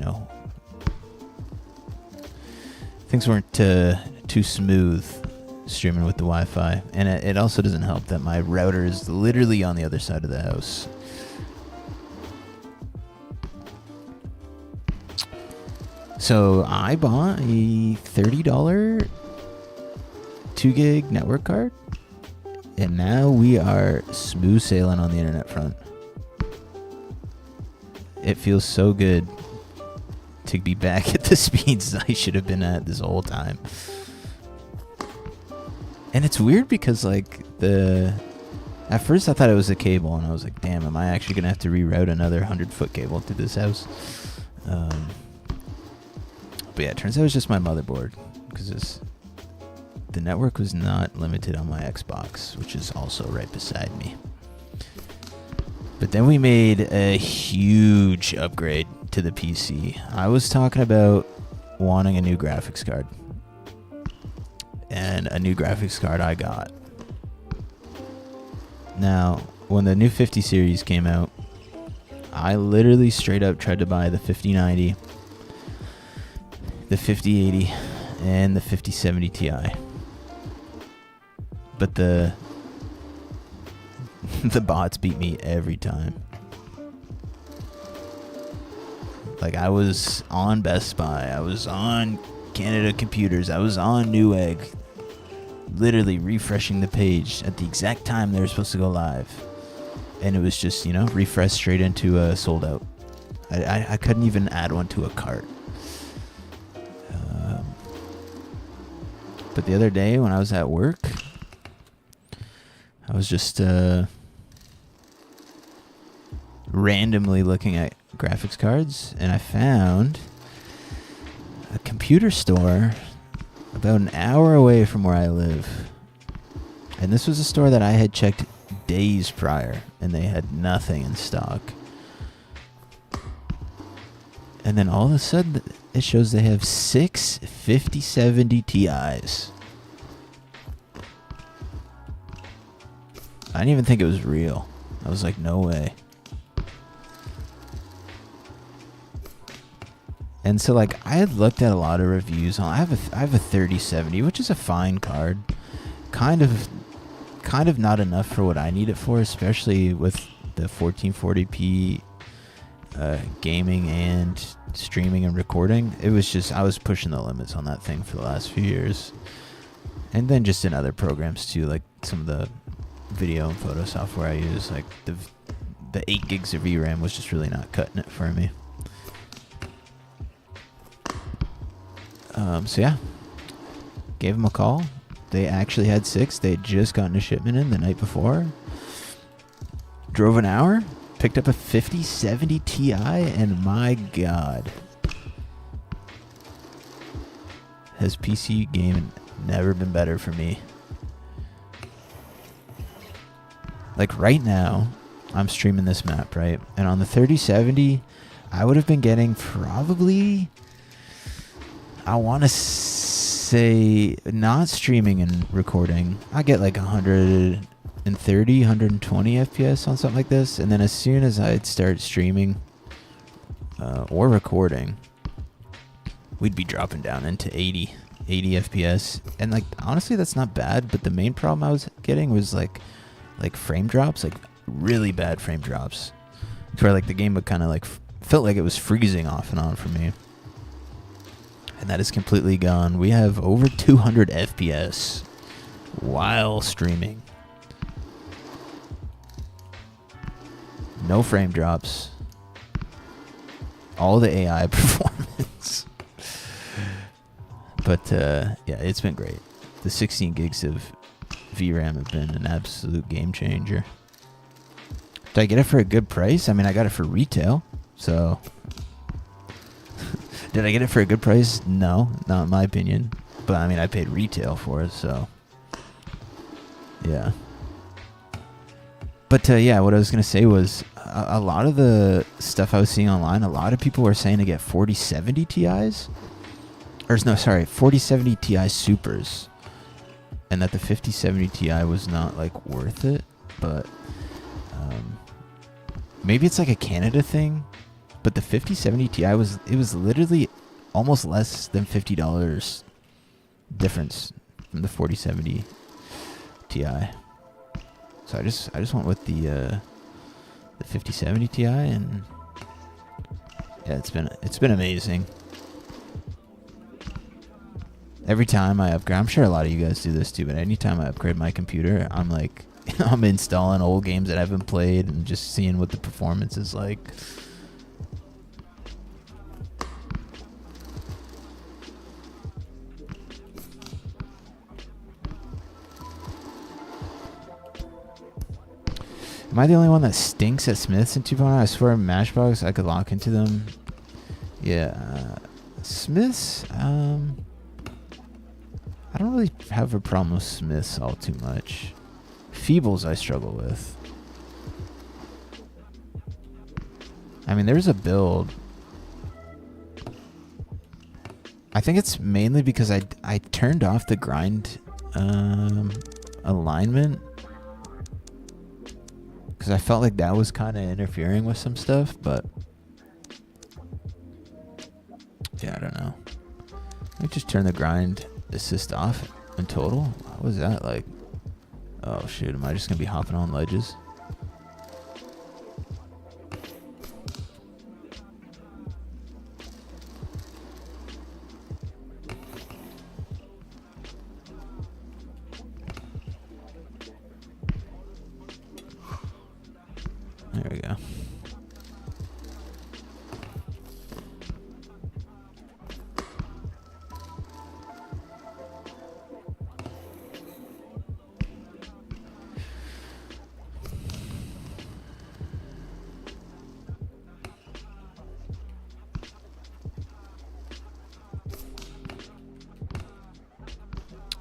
things weren't too smooth streaming with the Wi-Fi, and it also doesn't help that my router is literally on the other side of the house. So I bought a $30 2 gig network card, and now we are smooth sailing on the internet front. It feels so good to be back at the speeds I should have been at this whole time. And it's weird because like at first I thought it was a cable, and I was like, damn, am I actually gonna have to reroute another 100-foot cable to this house? But yeah, it turns out it was just my motherboard, because the network was not limited on my Xbox, which is also right beside me. But then we made a huge upgrade to the PC. I was talking about wanting a new graphics card, and a new graphics card I got. Now, when the new 50 series came out, I literally straight up tried to buy the 5090, the 5080, and the 5070 Ti. But the bots beat me every time. Like, I was on Best Buy, I was on Canada Computers, I was on Newegg, literally refreshing the page at the exact time they were supposed to go live. And it was just, refresh straight into sold out. I couldn't even add one to a cart. But the other day when I was at work, I was just randomly looking at graphics cards, and I found a computer store about an hour away from where I live. And this was a store that I had checked days prior, and they had nothing in stock. And then all of a sudden, it shows they have 6 5070 Ti's. I didn't even think it was real. I was like, no way. And so, like, I had looked at a lot of reviews on. I have a 3070, which is a fine card. Kind of not enough for what I need it for, especially with the 1440p gaming and streaming and recording. It was just, I was pushing the limits on that thing for the last few years. And then just in other programs too, like some of the video and photo software I use, like the 8 gigs of VRAM was just really not cutting it for me. So yeah, gave them a call. They actually had 6. They had just gotten a shipment in the night before. Drove an hour, picked up a 5070 Ti, and my God, has PC gaming never been better for me. Like right now, I'm streaming this map, right? And on the 3070, I would have been getting probably, I want to say, not streaming and recording, I get like 130, 120 FPS on something like this. And then as soon as I'd start streaming or recording, we'd be dropping down into 80 FPS. And like, honestly, that's not bad. But the main problem I was getting was like frame drops, like really bad frame drops, to where like the game would kind of like felt like it was freezing off and on for me. And that is completely gone. We have over 200 FPS while streaming. No frame drops. All the AI performance. But yeah, it's been great. The 16 gigs of VRAM have been an absolute game changer. Did I get it for a good price? I mean, I got it for retail, so... Did I get it for a good price? No, not in my opinion. But I mean, I paid retail for it, so... Yeah. But yeah, what I was going to say was, a lot of the stuff I was seeing online, a lot of people were saying to get 4070 Ti's. Or no, sorry, 4070 Ti Supers. And that the 5070 Ti was not like worth it. But maybe it's like a Canada thing. But the 5070 Ti was literally almost less than $50 difference from the 4070 Ti. So I just went with the 5070 Ti, and yeah, it's been amazing. Every time I upgrade, I'm sure a lot of you guys do this too, but anytime I upgrade my computer, I'm like, I'm installing old games that I haven't played and just seeing what the performance is like. Am I the only one that stinks at Smiths in 2.0? I swear, Mashbox, I could lock into them. Yeah, Smiths. I don't really have a problem with Smiths all too much. Feebles I struggle with. I mean, there's a build. I think it's mainly because I turned off the grind alignment. Because I felt like that was kind of interfering with some stuff, but yeah, I don't know. Let me just turn the grind assist off in total. What was that like? Oh shoot, am I just gonna be hopping on ledges? There we go.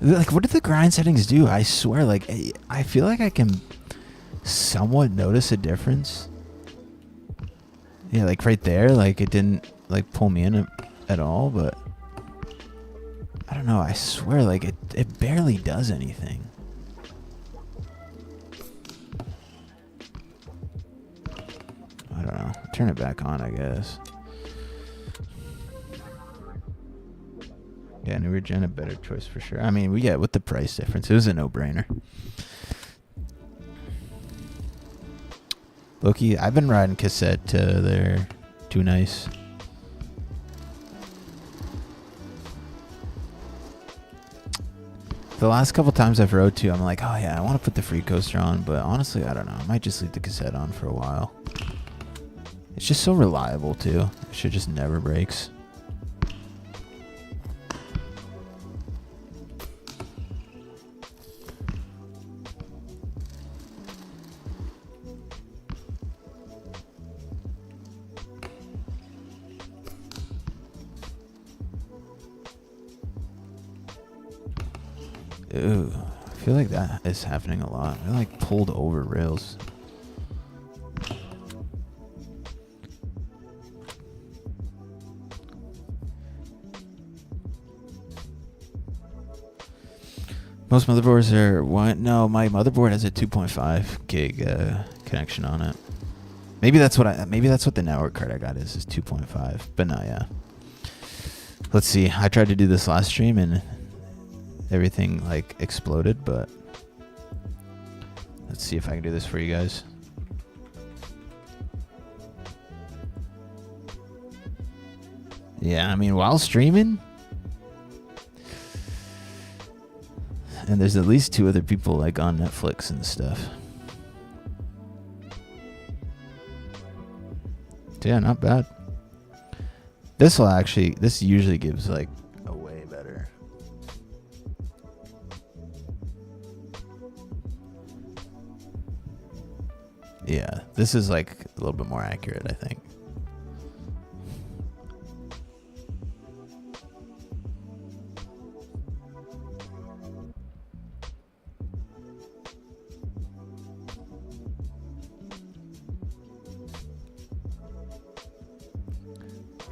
Like, what do the grind settings do? I swear, like, I feel like I can somewhat notice a difference. Yeah, like right there, like it didn't like pull me in at all, but I don't know. I swear, like it barely does anything. I don't know. Turn it back on, I guess. Yeah, newer gen, a better choice for sure. I mean, we get with the price difference, it was a no-brainer. Loki, I've been riding cassette to there. Too nice. The last couple times I've rode to, I'm like, oh yeah, I want to put the free coaster on, but honestly, I don't know. I might just leave the cassette on for a while. It's just so reliable too. It should just never breaks. Ooh, I feel like that is happening a lot. I like pulled over rails. Most motherboards are what? No, my motherboard has a 2.5 gig connection on it. Maybe that's what the network card I got is 2.5. But no, yeah. Let's see. I tried to do this last stream and everything like exploded, but let's see if I can do this for you guys. Yeah, I mean, while streaming, and there's at least 2 other people like on Netflix and stuff. So yeah, not bad. This usually gives like a way better. Yeah, this is like a little bit more accurate, I think.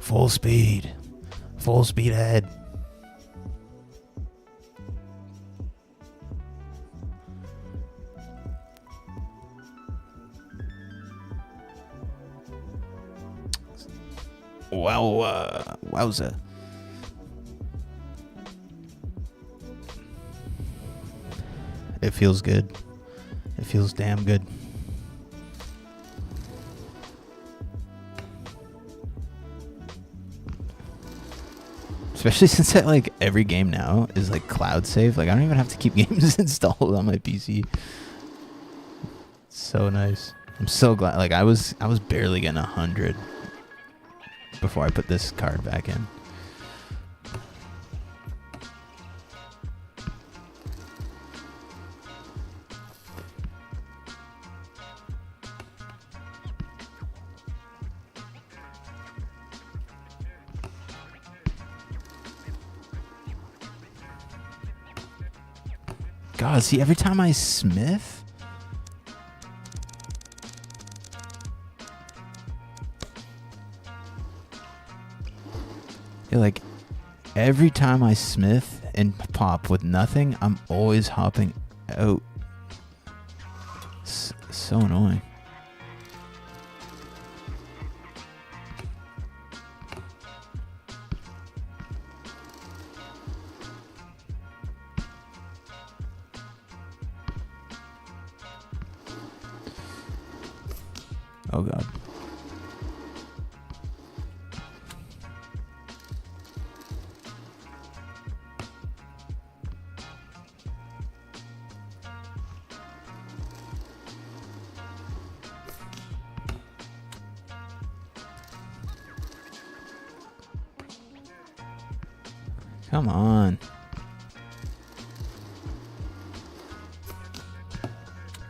Full speed ahead. Wow, wowza. It feels good. It feels damn good. Especially since that, like, every game now is like cloud save. Like, I don't even have to keep games installed on my PC. So nice. I'm so glad. Like, I was barely getting 100 before I put this card back in. God, see, every time I smith, like, every time I smith and pop with nothing, I'm always hopping out. So annoying. Oh God. Come on.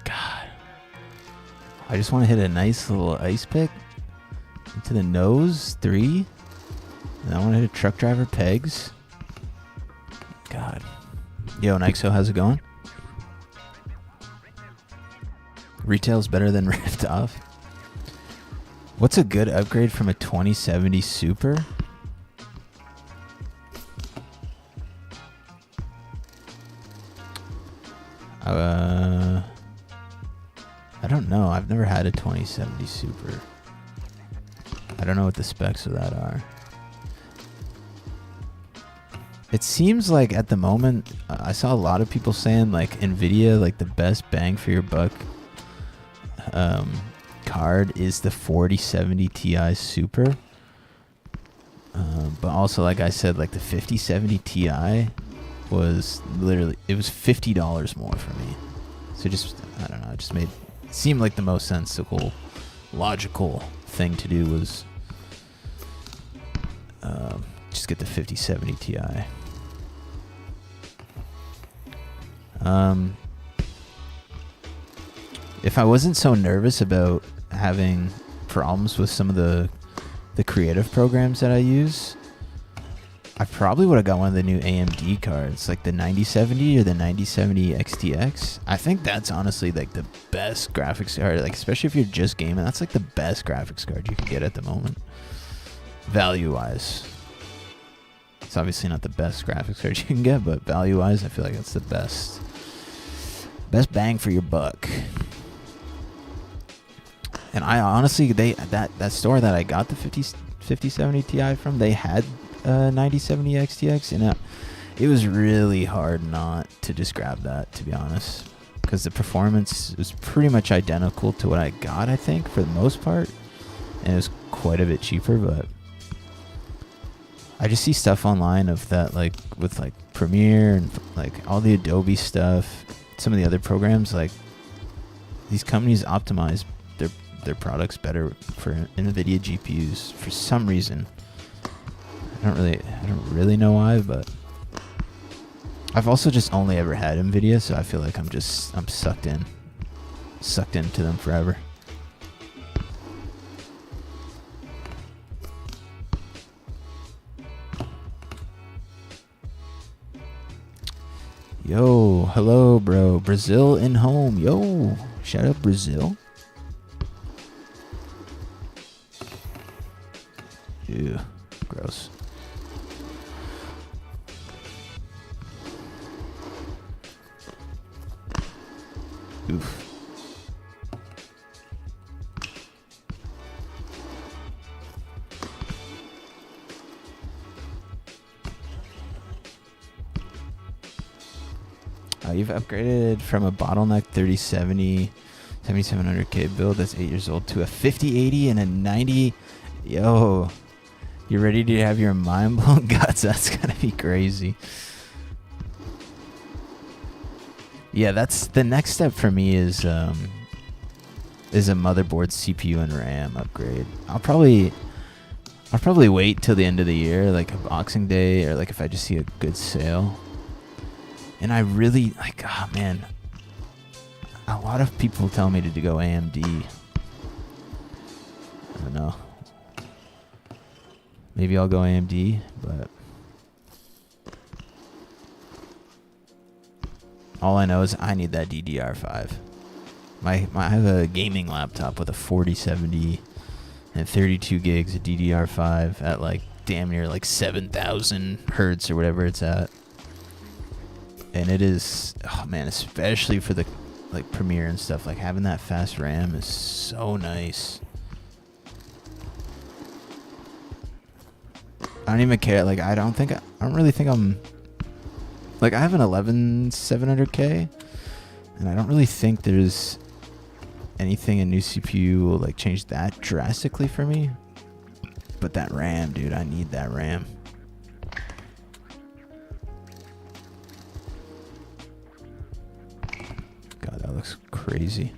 God. I just want to hit a nice little ice pick into the nose. 3. And I want to hit a truck driver pegs. God. Yo, Nixo, how's it going? Retail's better than ripped off. What's a good upgrade from a 2070 Super? I don't know. I've never had a 2070 Super. I don't know what the specs of that are. It seems like at the moment, I saw a lot of people saying like Nvidia, like the best bang for your buck card is the 4070 Ti Super. But also, like I said, like the 5070 Ti was literally, it was $50 more for me. So just, I don't know, it just made it seem like the most sensible, logical thing to do was just get the 5070 Ti. If I wasn't so nervous about having problems with some of the creative programs that I use, I probably would have got one of the new AMD cards, like the 9070 or the 9070 XTX. I think that's honestly like the best graphics card, like especially if you're just gaming. That's like the best graphics card you can get at the moment, value-wise. It's obviously not the best graphics card you can get, but value-wise, I feel like that's the best bang for your buck. And I honestly, that store that I got the 5070 Ti from, they had 9070 XTX, and it was really hard not to just grab that, to be honest, because the performance was pretty much identical to what I got, I think, for the most part, and it was quite a bit cheaper. But I just see stuff online of that, like with like Premiere and like all the Adobe stuff, some of the other programs, like these companies optimize their products better for NVIDIA GPUs for some reason. I don't really know why, but I've also just only ever had NVIDIA, so I feel like I'm sucked into them forever. Yo, hello, bro. Brazil in home. Yo, shout out Brazil. Ew, gross. Oof. You've upgraded from a bottleneck 3070 7700K build that's 8 years old to a 5080 and a 90. Yo, you ready to have your mind blown? Guts, that's gonna be crazy. Yeah, that's the next step for me is a motherboard, CPU, and RAM upgrade. I'll probably wait till the end of the year, like a Boxing Day, or like if I just see a good sale. And I really like, oh man, a lot of people tell me to go AMD. I don't know. Maybe I'll go AMD, but all I know is I need that DDR5. I have a gaming laptop with a 4070 and 32 gigs of DDR5 at like damn near like 7,000 hertz or whatever it's at. And it is, oh man, especially for the like Premiere and stuff, like having that fast RAM is so nice. I don't even care. Like I don't really think I'm like, I have an 11700K and I don't really think there's anything a new CPU will like change that drastically for me. But that RAM, dude, I need that RAM. God, that looks crazy.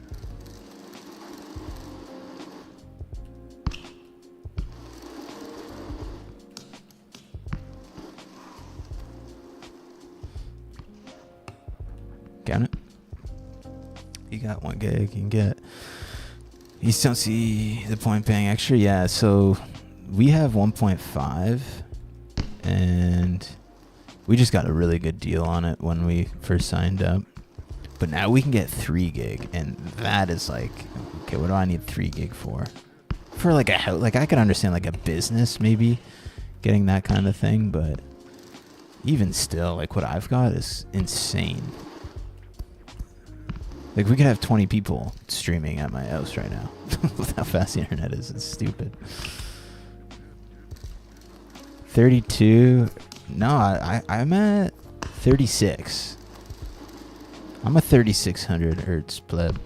Got it? You got 1 gig, you can get. You just don't see the point paying extra. Yeah, so we have 1.5 and we just got a really good deal on it when we first signed up. But now we can get 3 gig, and that is like, okay, what do I need 3 gig for? For like a house, like I could understand like a business maybe getting that kind of thing, but even still, like what I've got is insane. Like we could have 20 people streaming at my house right now with how fast the internet is. It's stupid. 32. No, I'm at 36. I'm a 3600 hertz pleb.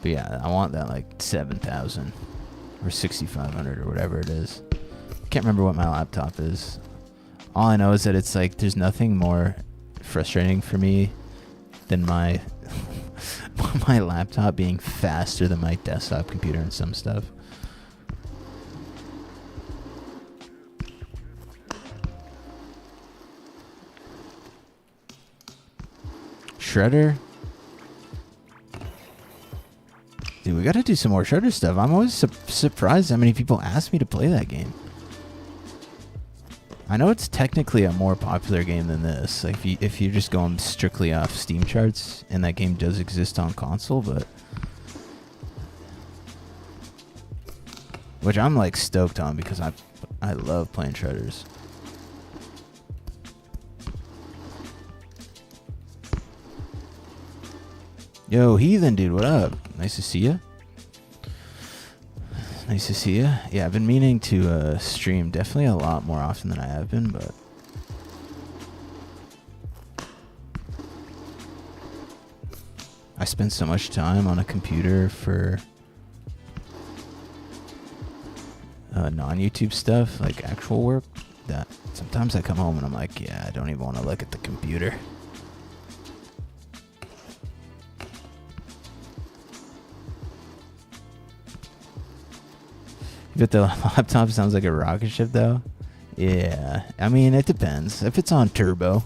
But yeah, I want that like 7,000 or 6,500 or whatever it is. Can't remember what my laptop is. All I know is that it's like there's nothing more frustrating for me than my my laptop being faster than my desktop computer and some stuff. Shredder? Dude, we gotta do some more Shredder stuff. I'm always surprised how many people ask me to play that game. I know it's technically a more popular game than this. Like if you're just going strictly off Steam charts, and that game does exist on console, but which I'm like stoked on because I love playing Shredders. Yo, Heathen dude, what up? Nice to see you. Nice to see you. Yeah, I've been meaning to stream definitely a lot more often than I have been, but I spend so much time on a computer for non-YouTube stuff, like actual work, that sometimes I come home and I'm like, yeah, I don't even want to look at the computer. But the laptop sounds like a rocket ship, though. Yeah, I mean, it depends. If it's on turbo,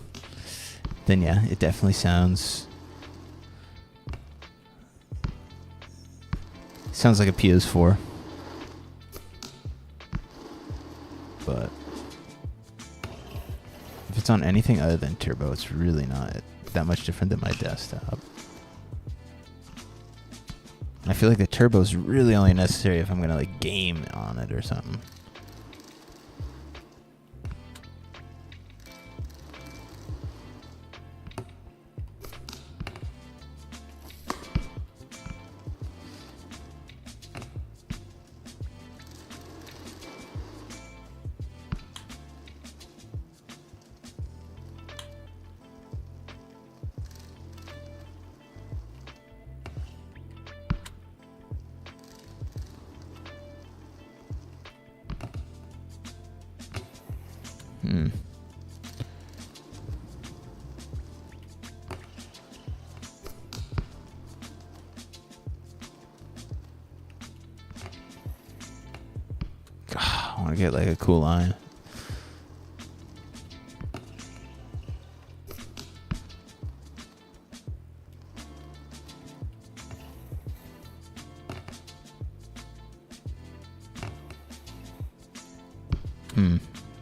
then yeah, it definitely sounds like a PS4. But if it's on anything other than turbo, it's really not that much different than my desktop. I feel like the turbo is really only necessary if I'm gonna like game on it or something. Hmm. I want to get like a cool line.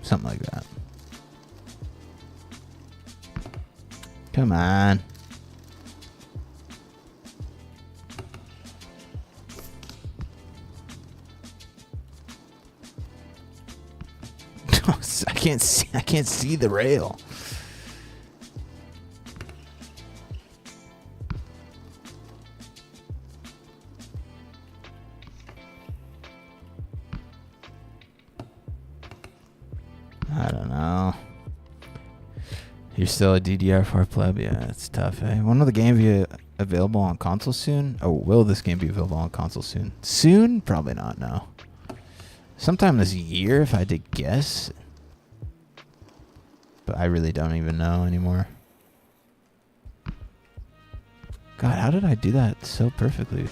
Something like that. Come on. I can't see the rail. I don't know. You're still a DDR4 pleb? Yeah, it's tough, eh? When will the game be available on console soon? Oh, will this game be available on console soon? Soon? Probably not, no. Sometime this year, if I had to guess. But I really don't even know anymore. God, how did I do that so perfectly?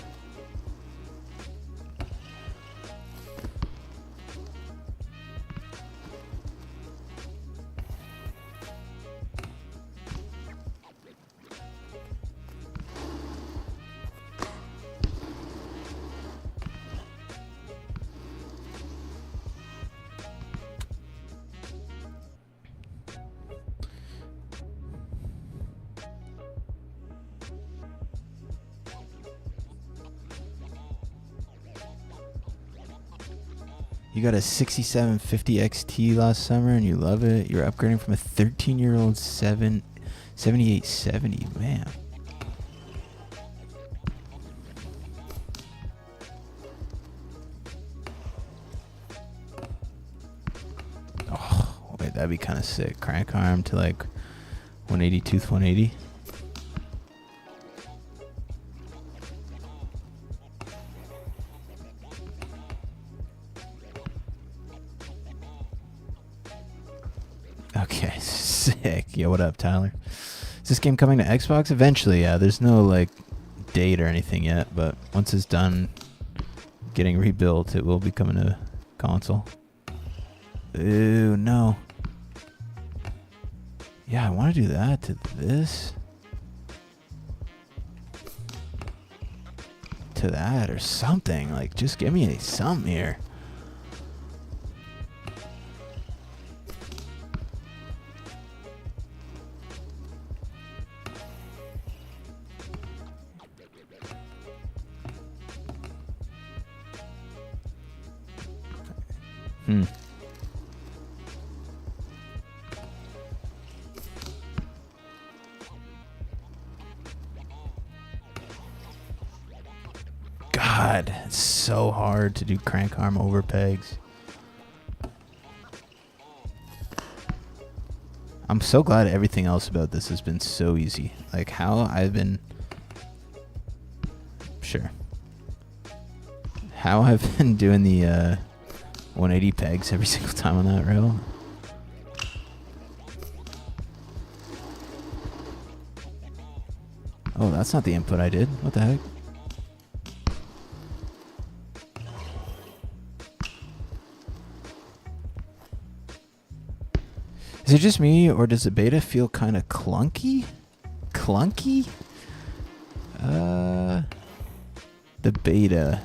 You got a 6750 XT last summer and you love it. You're upgrading from a 13-year-old 7870. Man. Oh, wait, that'd be kind of sick. Crank arm to like 180, tooth 180. Okay, sick. Yo, what up, Tyler? Is this game coming to Xbox? Eventually, yeah. There's no, like, date or anything yet, but once it's done getting rebuilt, it will be coming to console. Ooh, no. Yeah, I want to do that to this. To that or something. Like, just give me something here. God, it's so hard to do crank arm over pegs. I'm so glad everything else about this has been so easy. Like how I've been... Sure. How I've been doing the 180 pegs every single time on that rail. Oh, that's not the input I did. What the heck? Is it just me, or does the beta feel kind of clunky? Clunky? The beta.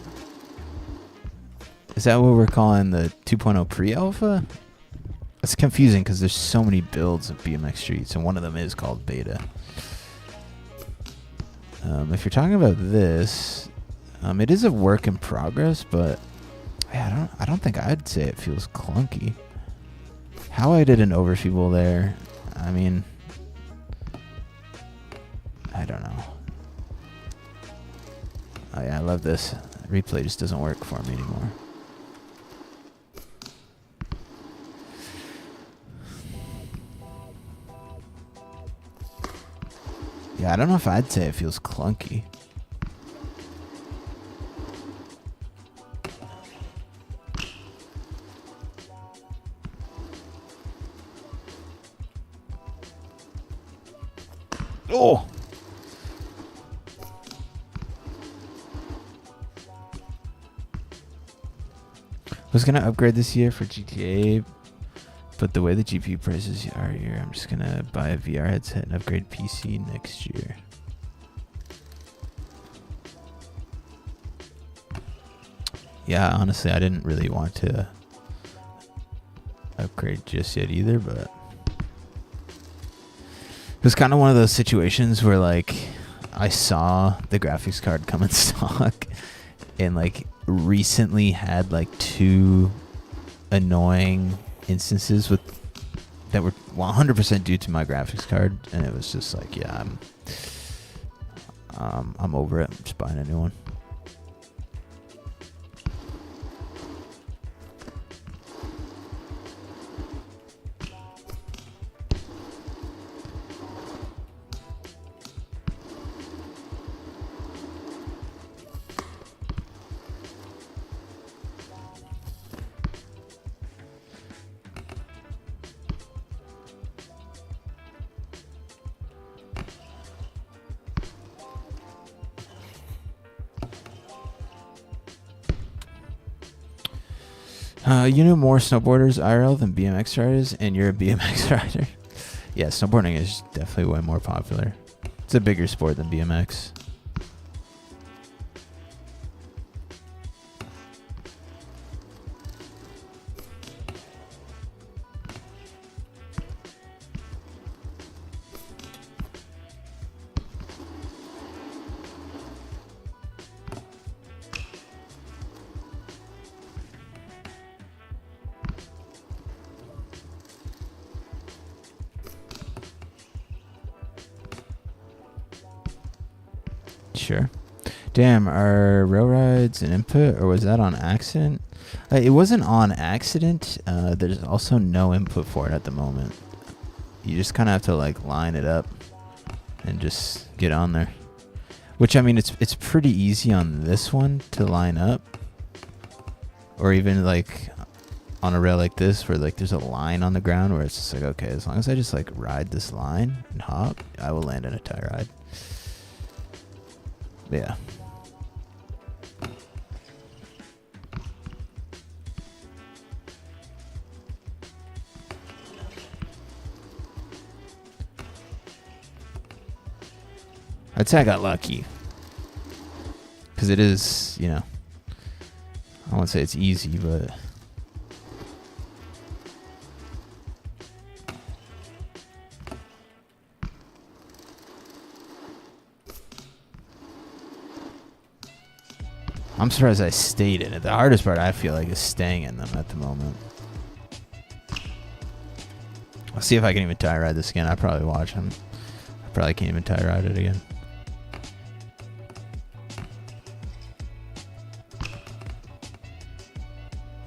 Is that what we're calling the 2.0 pre-alpha? It's confusing because there's so many builds of BMX Streets, and one of them is called beta. If you're talking about this, it is a work in progress, but yeah, I don't think I'd say it feels clunky. How I did an overfeeble there, I mean, I don't know. Oh yeah, I love this. Replay just doesn't work for me anymore. Yeah, I don't know if I'd say it feels clunky. Oh! Was gonna upgrade this year for GTA, but the way the GPU prices are here, I'm just gonna buy a VR headset and upgrade PC next year. Yeah, honestly, I didn't really want to upgrade just yet either, but it was kind of one of those situations where like I saw the graphics card come in stock and like recently had like 2 annoying instances with that were 100% due to my graphics card, and it was just like, yeah, I'm over it. I'm just buying a new one. You know more snowboarders IRL than BMX riders, and you're a BMX rider. Yeah, snowboarding is definitely way more popular. It's a bigger sport than BMX. Sure. Damn, are rail rides an input, or was that on accident? It wasn't on accident. There's also no input for it at the moment. You just kind of have to like line it up and just get on there. Which, I mean, it's pretty easy on this one to line up, or even like on a rail like this where like there's a line on the ground where it's just like, okay, as long as I just like ride this line and hop, I will land in a tie ride. Yeah. I'd say I got lucky. Because it is, you know, I won't say it's easy, but I'm surprised I stayed in it. The hardest part, I feel like, is staying in them at the moment. I'll see if I can even tie ride this again. I probably watch him. I probably can't even tie ride it again.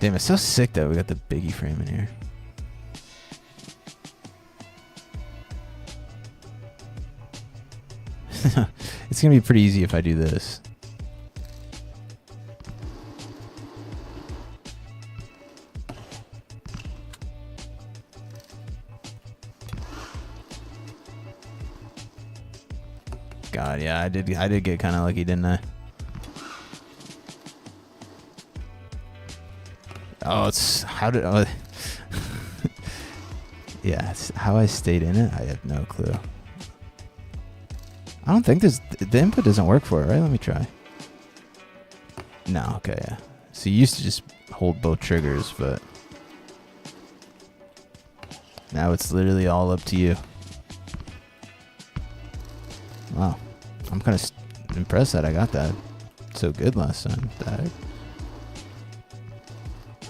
Damn, it's so sick that we got the Biggie frame in here. It's gonna be pretty easy if I do this. God, yeah, I did get kind of lucky, didn't I? Oh, it's how did yeah, it's how I stayed in it. I have no clue. I don't think the input doesn't work for it, right? Let me try. No, okay, yeah. So you used to just hold both triggers, but now it's literally all up to you. Wow. I'm kind of impressed that I got that so good last time.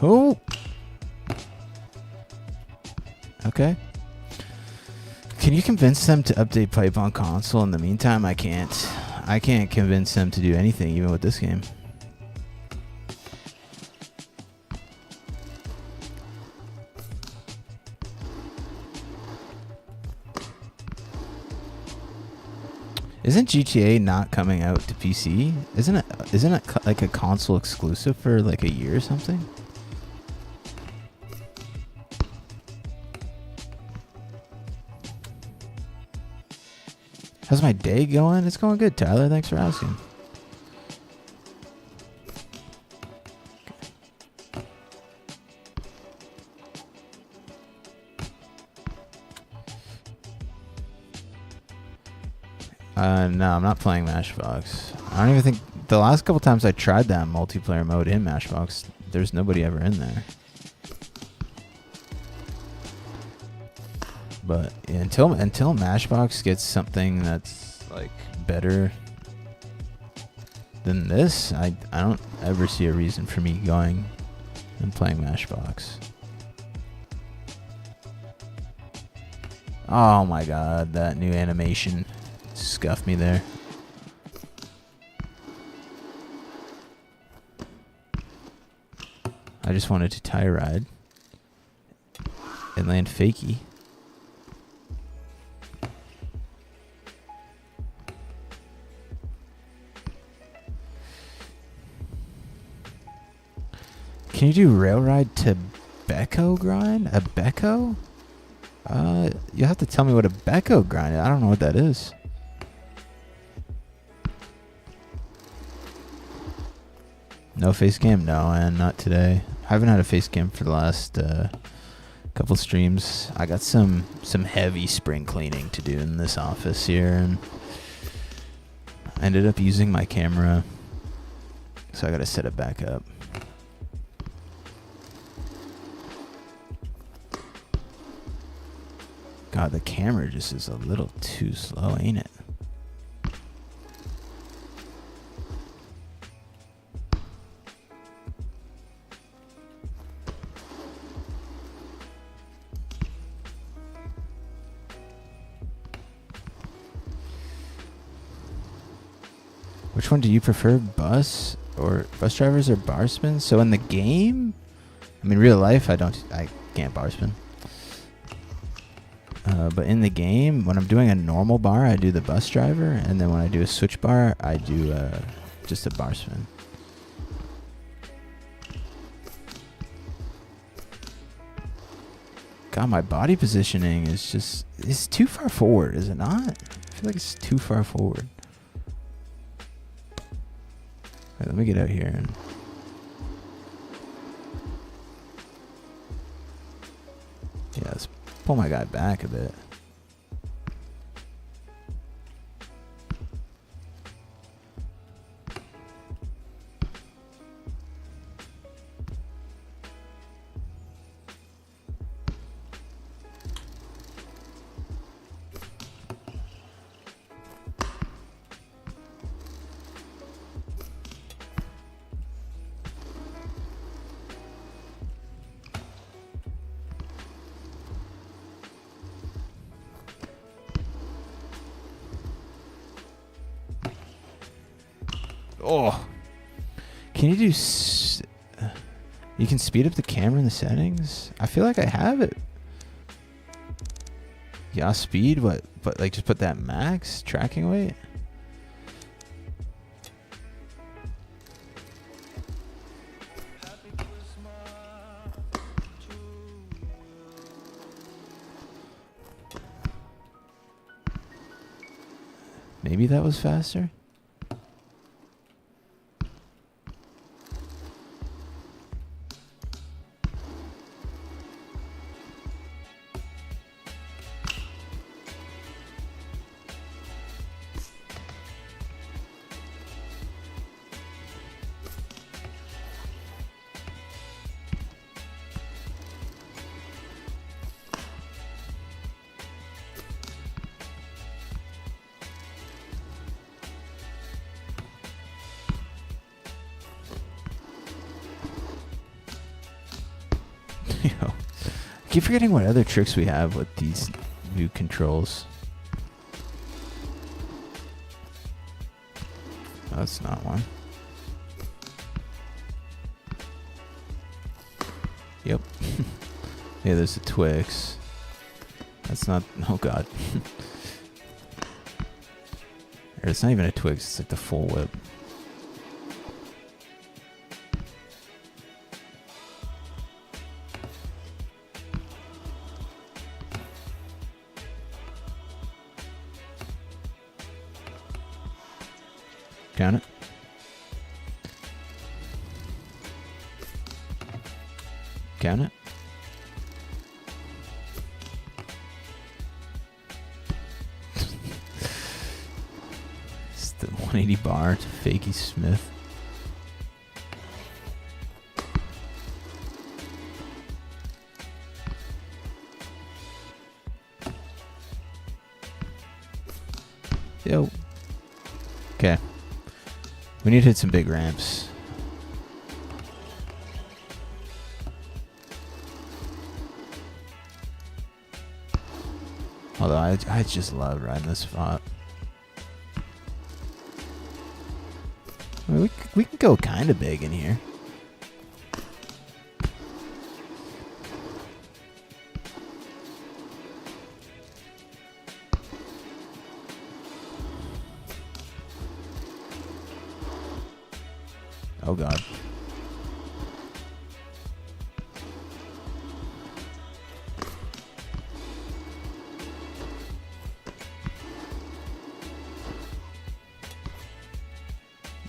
Oh! Okay. Can you convince them to update pipe on console? In the meantime, I can't. I can't convince them to do anything, even with this game. Isn't GTA not coming out to PC? Isn't it like a console exclusive for like a year or something? How's my day going? It's going good, Tyler. Thanks for asking. No, I'm not playing Mashbox. I don't even think... The last couple times I tried that multiplayer mode in Mashbox, there's nobody ever in there. But yeah, until Mashbox gets something that's like better than this, I don't ever see a reason for me going and playing Mashbox. Oh my god, that new animation scuffed me there. I just wanted to tie ride and land fakie. Can you do rail ride to Becco grind? A Becco? You have to tell me what a Becco grind is. I don't know what that is. No face cam? No, and not today. I haven't had a face cam for the last couple streams. I got some heavy spring cleaning to do in this office here, and I ended up using my camera, so I gotta set it back up. God, the camera just is a little too slow, ain't it? Which one do you prefer, bus drivers or bar spins? So in the game, I mean, real life, I can't bar spin. But in the game, when I'm doing a normal bar, I do the bus driver, and then when I do a switch bar, I do just a bar spin. God, my body positioning is it's too far forward, is it not? I feel like it's too far forward. Right, let me get out here and... Yeah, let's pull my guy back a bit. Oh, can you do? You can speed up the camera in the settings. I feel like I have it. Yeah, speed. What? But like, just put that max tracking weight. Maybe that was faster. I keep forgetting what other tricks we have with these new controls. Oh, that's not one. Yep. Yeah, there's the Twix. That's not... Oh, God. Or it's not even a Twix. It's like the full whip. Count it. Count it. It's the 180 bar to Fakey Smith. Yo. Okay. We need to hit some big ramps. Although I just love riding this spot. I mean, we can go kind of big in here. Oh God.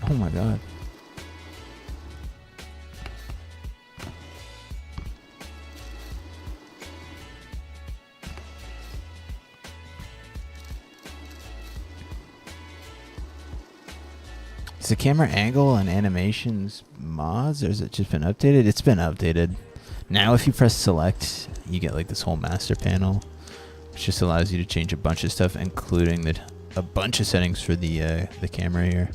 Oh my God. Is the camera angle and animations mods, or has it just been updated? It's been updated. Now if you press select, you get like this whole master panel, which just allows you to change a bunch of stuff, including a bunch of settings for the camera here.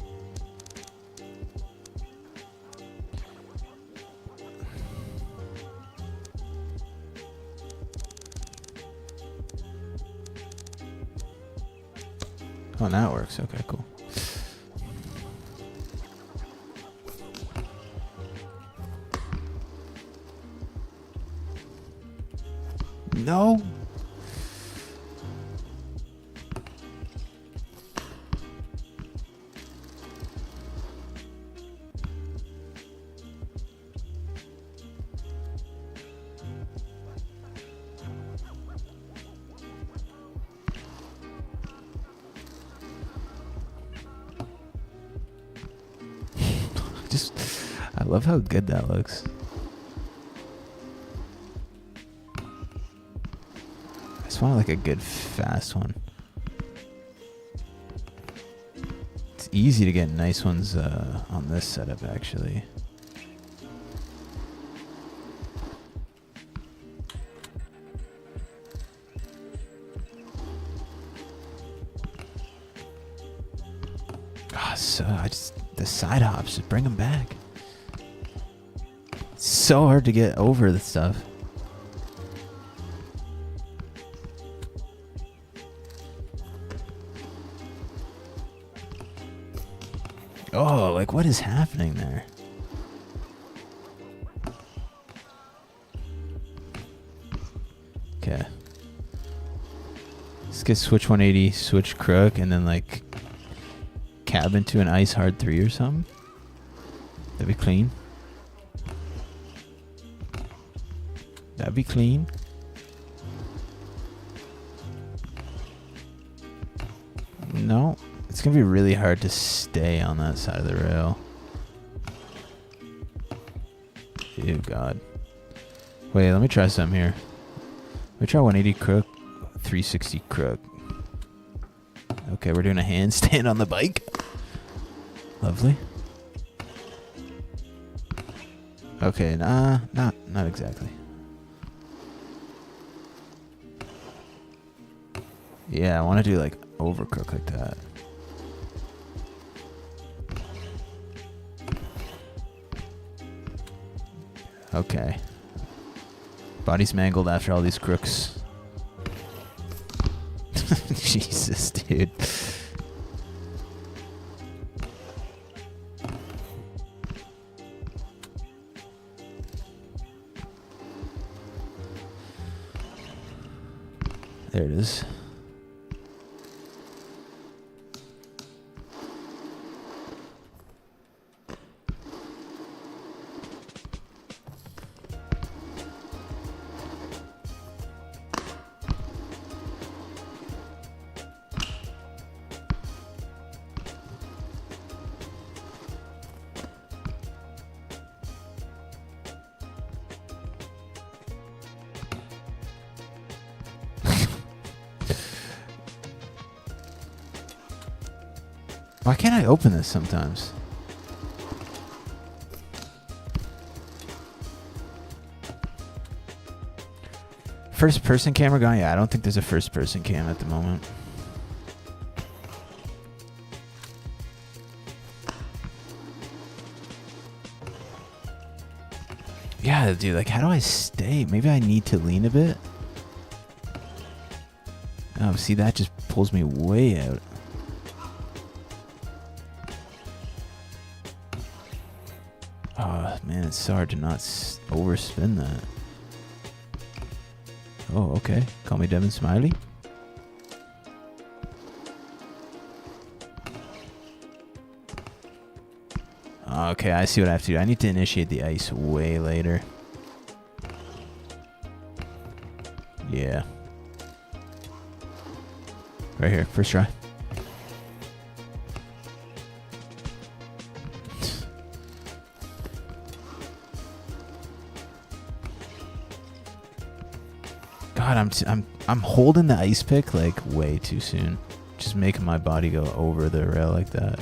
Oh, now it works. Okay, cool. No. I love how good that looks. I just want like a good fast one. It's easy to get nice ones on this setup actually. Oh, so the side hops, just bring them back. It's so hard to get over this stuff. Oh, like what is happening there? Okay. Let's get switch 180, switch crook, and then like cab into an ice hard 3 or something. That'd be clean. That'd be clean. No, it's gonna be really hard to stay on that side of the rail. Ew, God. Wait, let me try something here. Let me try 180 crook, 360 crook. Okay, we're doing a handstand on the bike. Lovely. Okay, not exactly. Yeah, I want to do like overcook like that. Okay. Body's mangled after all these crooks. Jesus, dude. There it is. Why can't I open this sometimes? First person camera going? Yeah, I don't think there's a first person cam at the moment. Yeah, dude, like, how do I stay? Maybe I need to lean a bit. Oh, see, that just pulls me way out. Oh, man, it's so hard to not overspin that. Oh, okay. Call me Devin Smiley. Okay, I see what I have to do. I need to initiate the ice way later. Yeah. Right here, first try. God, I'm holding the ice pick like way too soon. Just making my body go over the rail like that.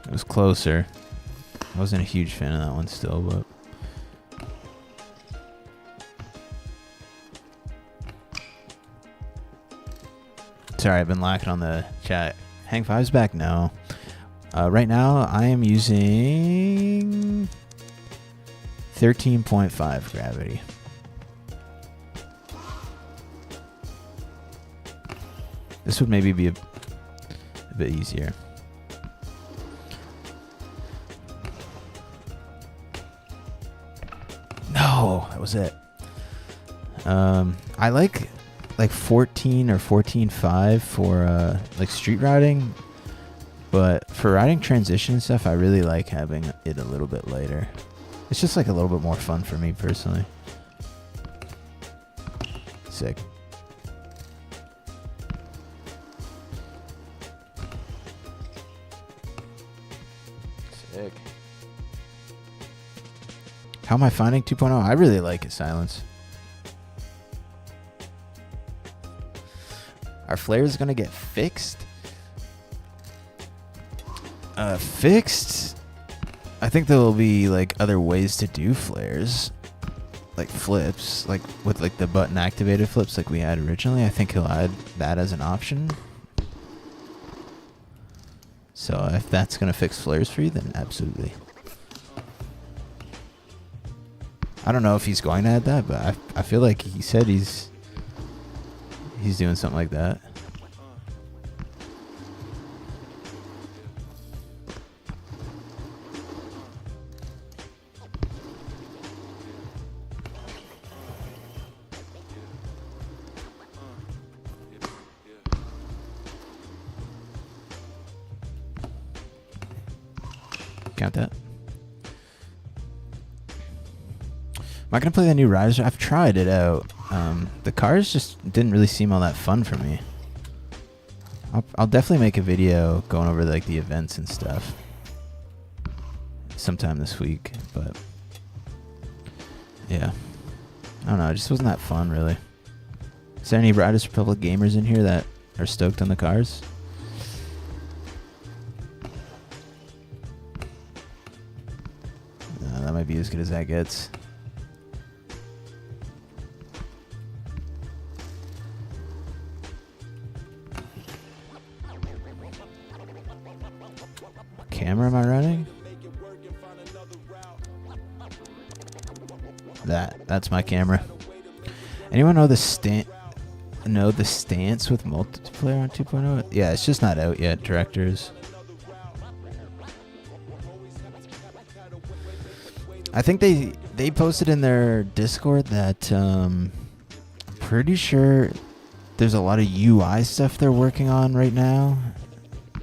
It was closer. I wasn't a huge fan of that one still, but sorry, I've been lacking on the chat. Hang Five's back now. Right now, I am using 13.5 gravity. This would maybe be a bit easier. No, that was it. I like 14 or 14.5 for like street riding. But for riding transition and stuff, I really like having it a little bit later. It's just like a little bit more fun for me personally. Sick. Sick. How am I finding 2.0? I really like it, Silence. Our flare is going to get fixed. Fixed? I think there will be like other ways to do flares. Like flips. Like with like the button activated flips like we had originally. I think he'll add that as an option. So if that's going to fix flares for you, then absolutely. I don't know if he's going to add that, but I feel like he said he's doing something like that. Count that. Am I gonna play the new Riders? I've tried it out. The cars just didn't really seem all that fun for me. I'll definitely make a video going over like the events and stuff sometime this week, but yeah, I don't know. It just wasn't that fun, really. Is there any Riders Republic gamers in here that are stoked on the cars? That might be as good as that gets. What camera am I running? That's my camera. Anyone know the stance with multiplayer on 2.0? Yeah, it's just not out yet, directors. I think they posted in their Discord that pretty sure there's a lot of UI stuff they're working on right now.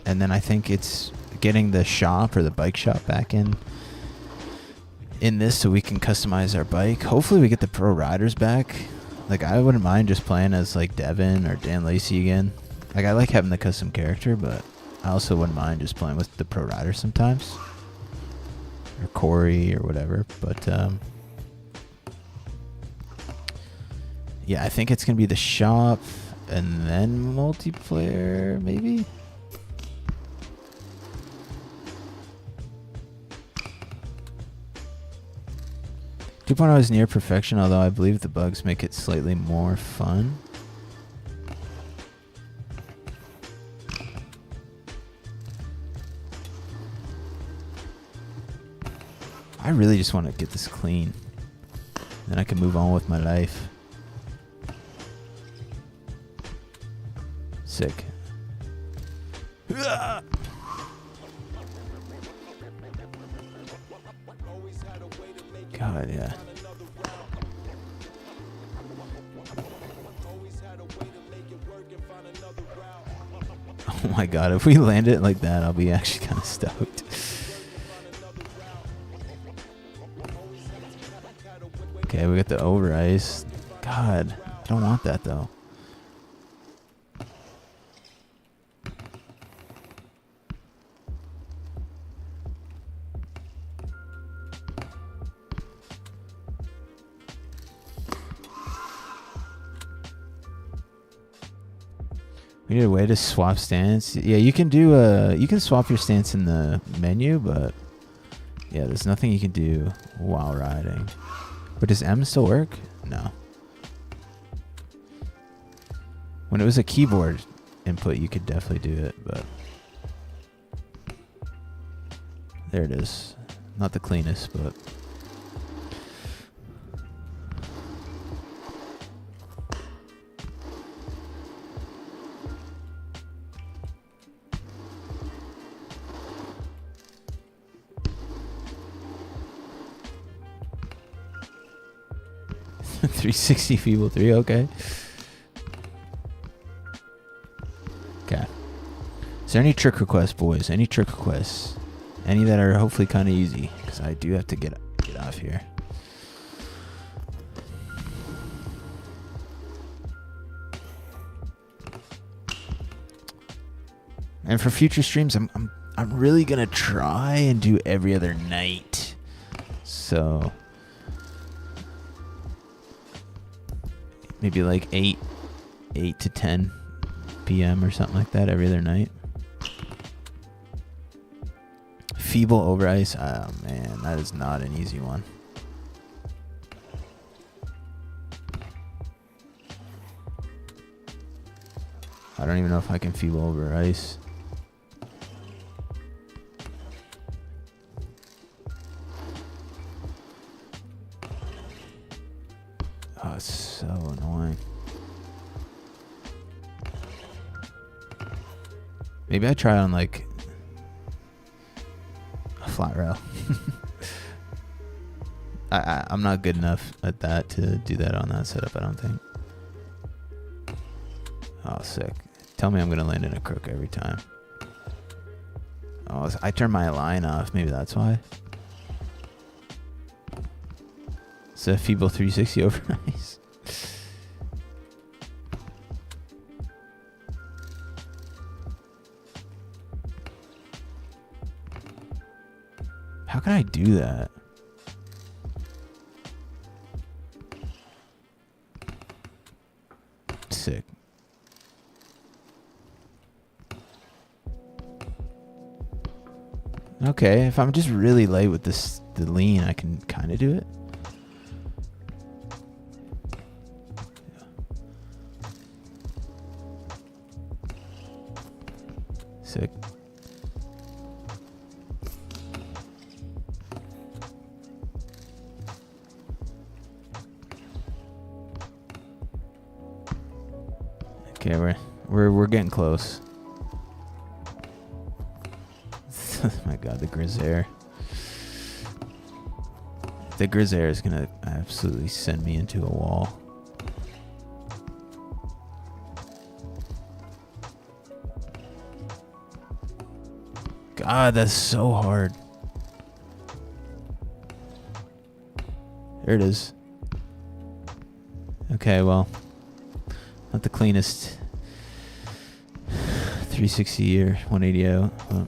And then I think it's getting the shop or the bike shop back in this so we can customize our bike. Hopefully we get the pro riders back. Like, I wouldn't mind just playing as like Devin or Dan Lacey again. Like, I like having the custom character, but I also wouldn't mind just playing with the pro riders sometimes. Or Corey or whatever, but Yeah, I think it's going to be the shop and then multiplayer, maybe? Two point oh is near perfection, although I believe the bugs make it slightly more fun. I really just want to get this clean. Then I can move on with my life. Sick. God, yeah. Oh my god, if we land it like that, I'll be actually kind of stoked. Okay, we got the over ice. God, I don't want that though. We need a way to swap stance. Yeah, you can do you can swap your stance in the menu, but yeah, there's nothing you can do while riding. But does M still work? No. When it was a keyboard input, you could definitely do it, but there it is. Not the cleanest, but .360 Feeble 3, okay. Okay. Is there any trick requests, boys? Any trick requests? Any that are hopefully kind of easy? Because I do have to get off here. And for future streams, I'm really gonna try and do every other night. So maybe like 8 to 10 p.m. or something like that every other night. Feeble over ice. Oh man, that is not an easy one. I don't even know if I can feeble over ice. Oh, it's so annoying. Maybe I try on like a flat rail. I'm not good enough at that to do that on that setup, I don't think. Oh, sick. Tell me I'm going to land in a crook every time. Oh, I turned my line off. Maybe that's why. It's a feeble 360 over ice. How can I do that? Sick. Okay, if I'm just really light with the lean, I can kind of do it. Sick. Okay, we're getting close. Oh my god, the Grizaire. The Grizaire is gonna absolutely send me into a wall. God, that's so hard. There it is. Okay, well, not the cleanest 360 or 180 out. But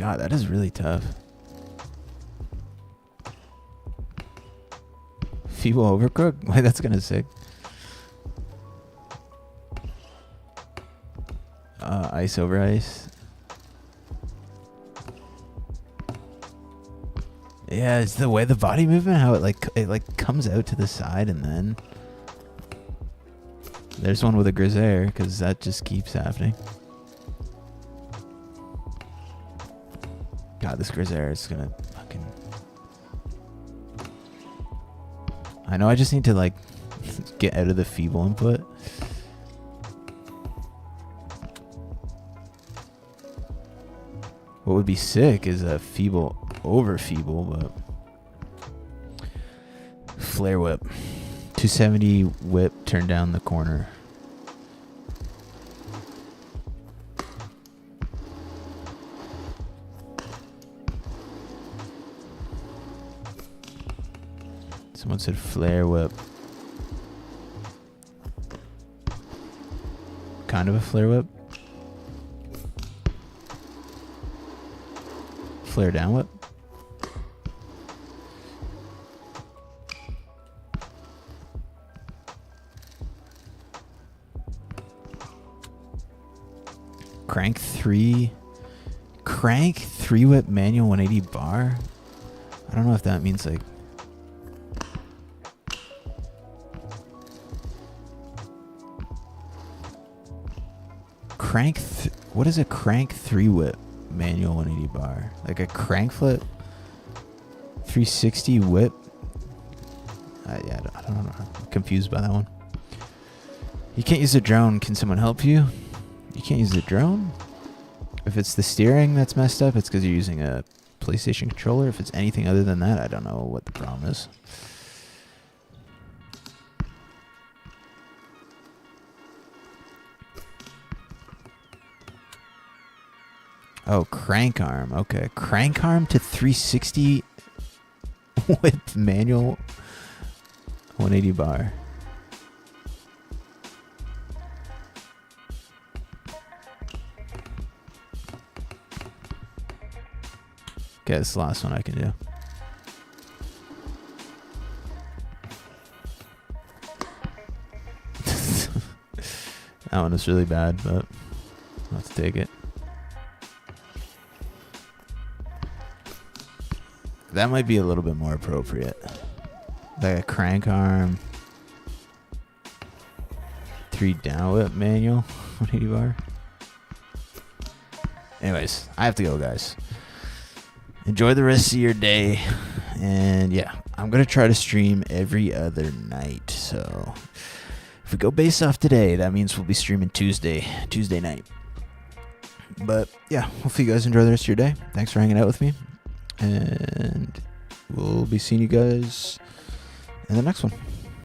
God, that is really tough. Feeble overcook? Why, that's kind of sick. Ice over ice. Yeah, it's the way the body movement, how it like comes out to the side and then there's one with a grisaire because that just keeps happening. God, this grisaire is gonna fucking. I know I just need to like get out of the feeble input. What would be sick is a feeble over feeble, but flare whip. 270 whip, turn down the corner. Someone said flare whip. Kind of a flare whip. Flare down whip. Crank 3 whip manual 180 bar. I don't know if that means like what is a crank 3 whip manual 180 bar? Like a crank flip 360 whip? I don't know. I'm confused by that one. You can't use the drone. Can someone help you? You can't use the drone? If it's the steering that's messed up, it's because you're using a PlayStation controller. If it's anything other than that, I don't know what the problem is. Oh, crank arm. Okay. Crank arm to 360 with manual 180 bar. Okay, this is the last one I can do. That one was really bad, but I'll have to take it. That might be a little bit more appropriate. Like a crank arm. 3 down whip manual. 180 bar. Anyways, I have to go, guys. Enjoy the rest of your day. And yeah, I'm going to try to stream every other night. So if we go based off today, that means we'll be streaming Tuesday night. But yeah, hopefully you guys enjoy the rest of your day. Thanks for hanging out with me. And we'll be seeing you guys in the next one.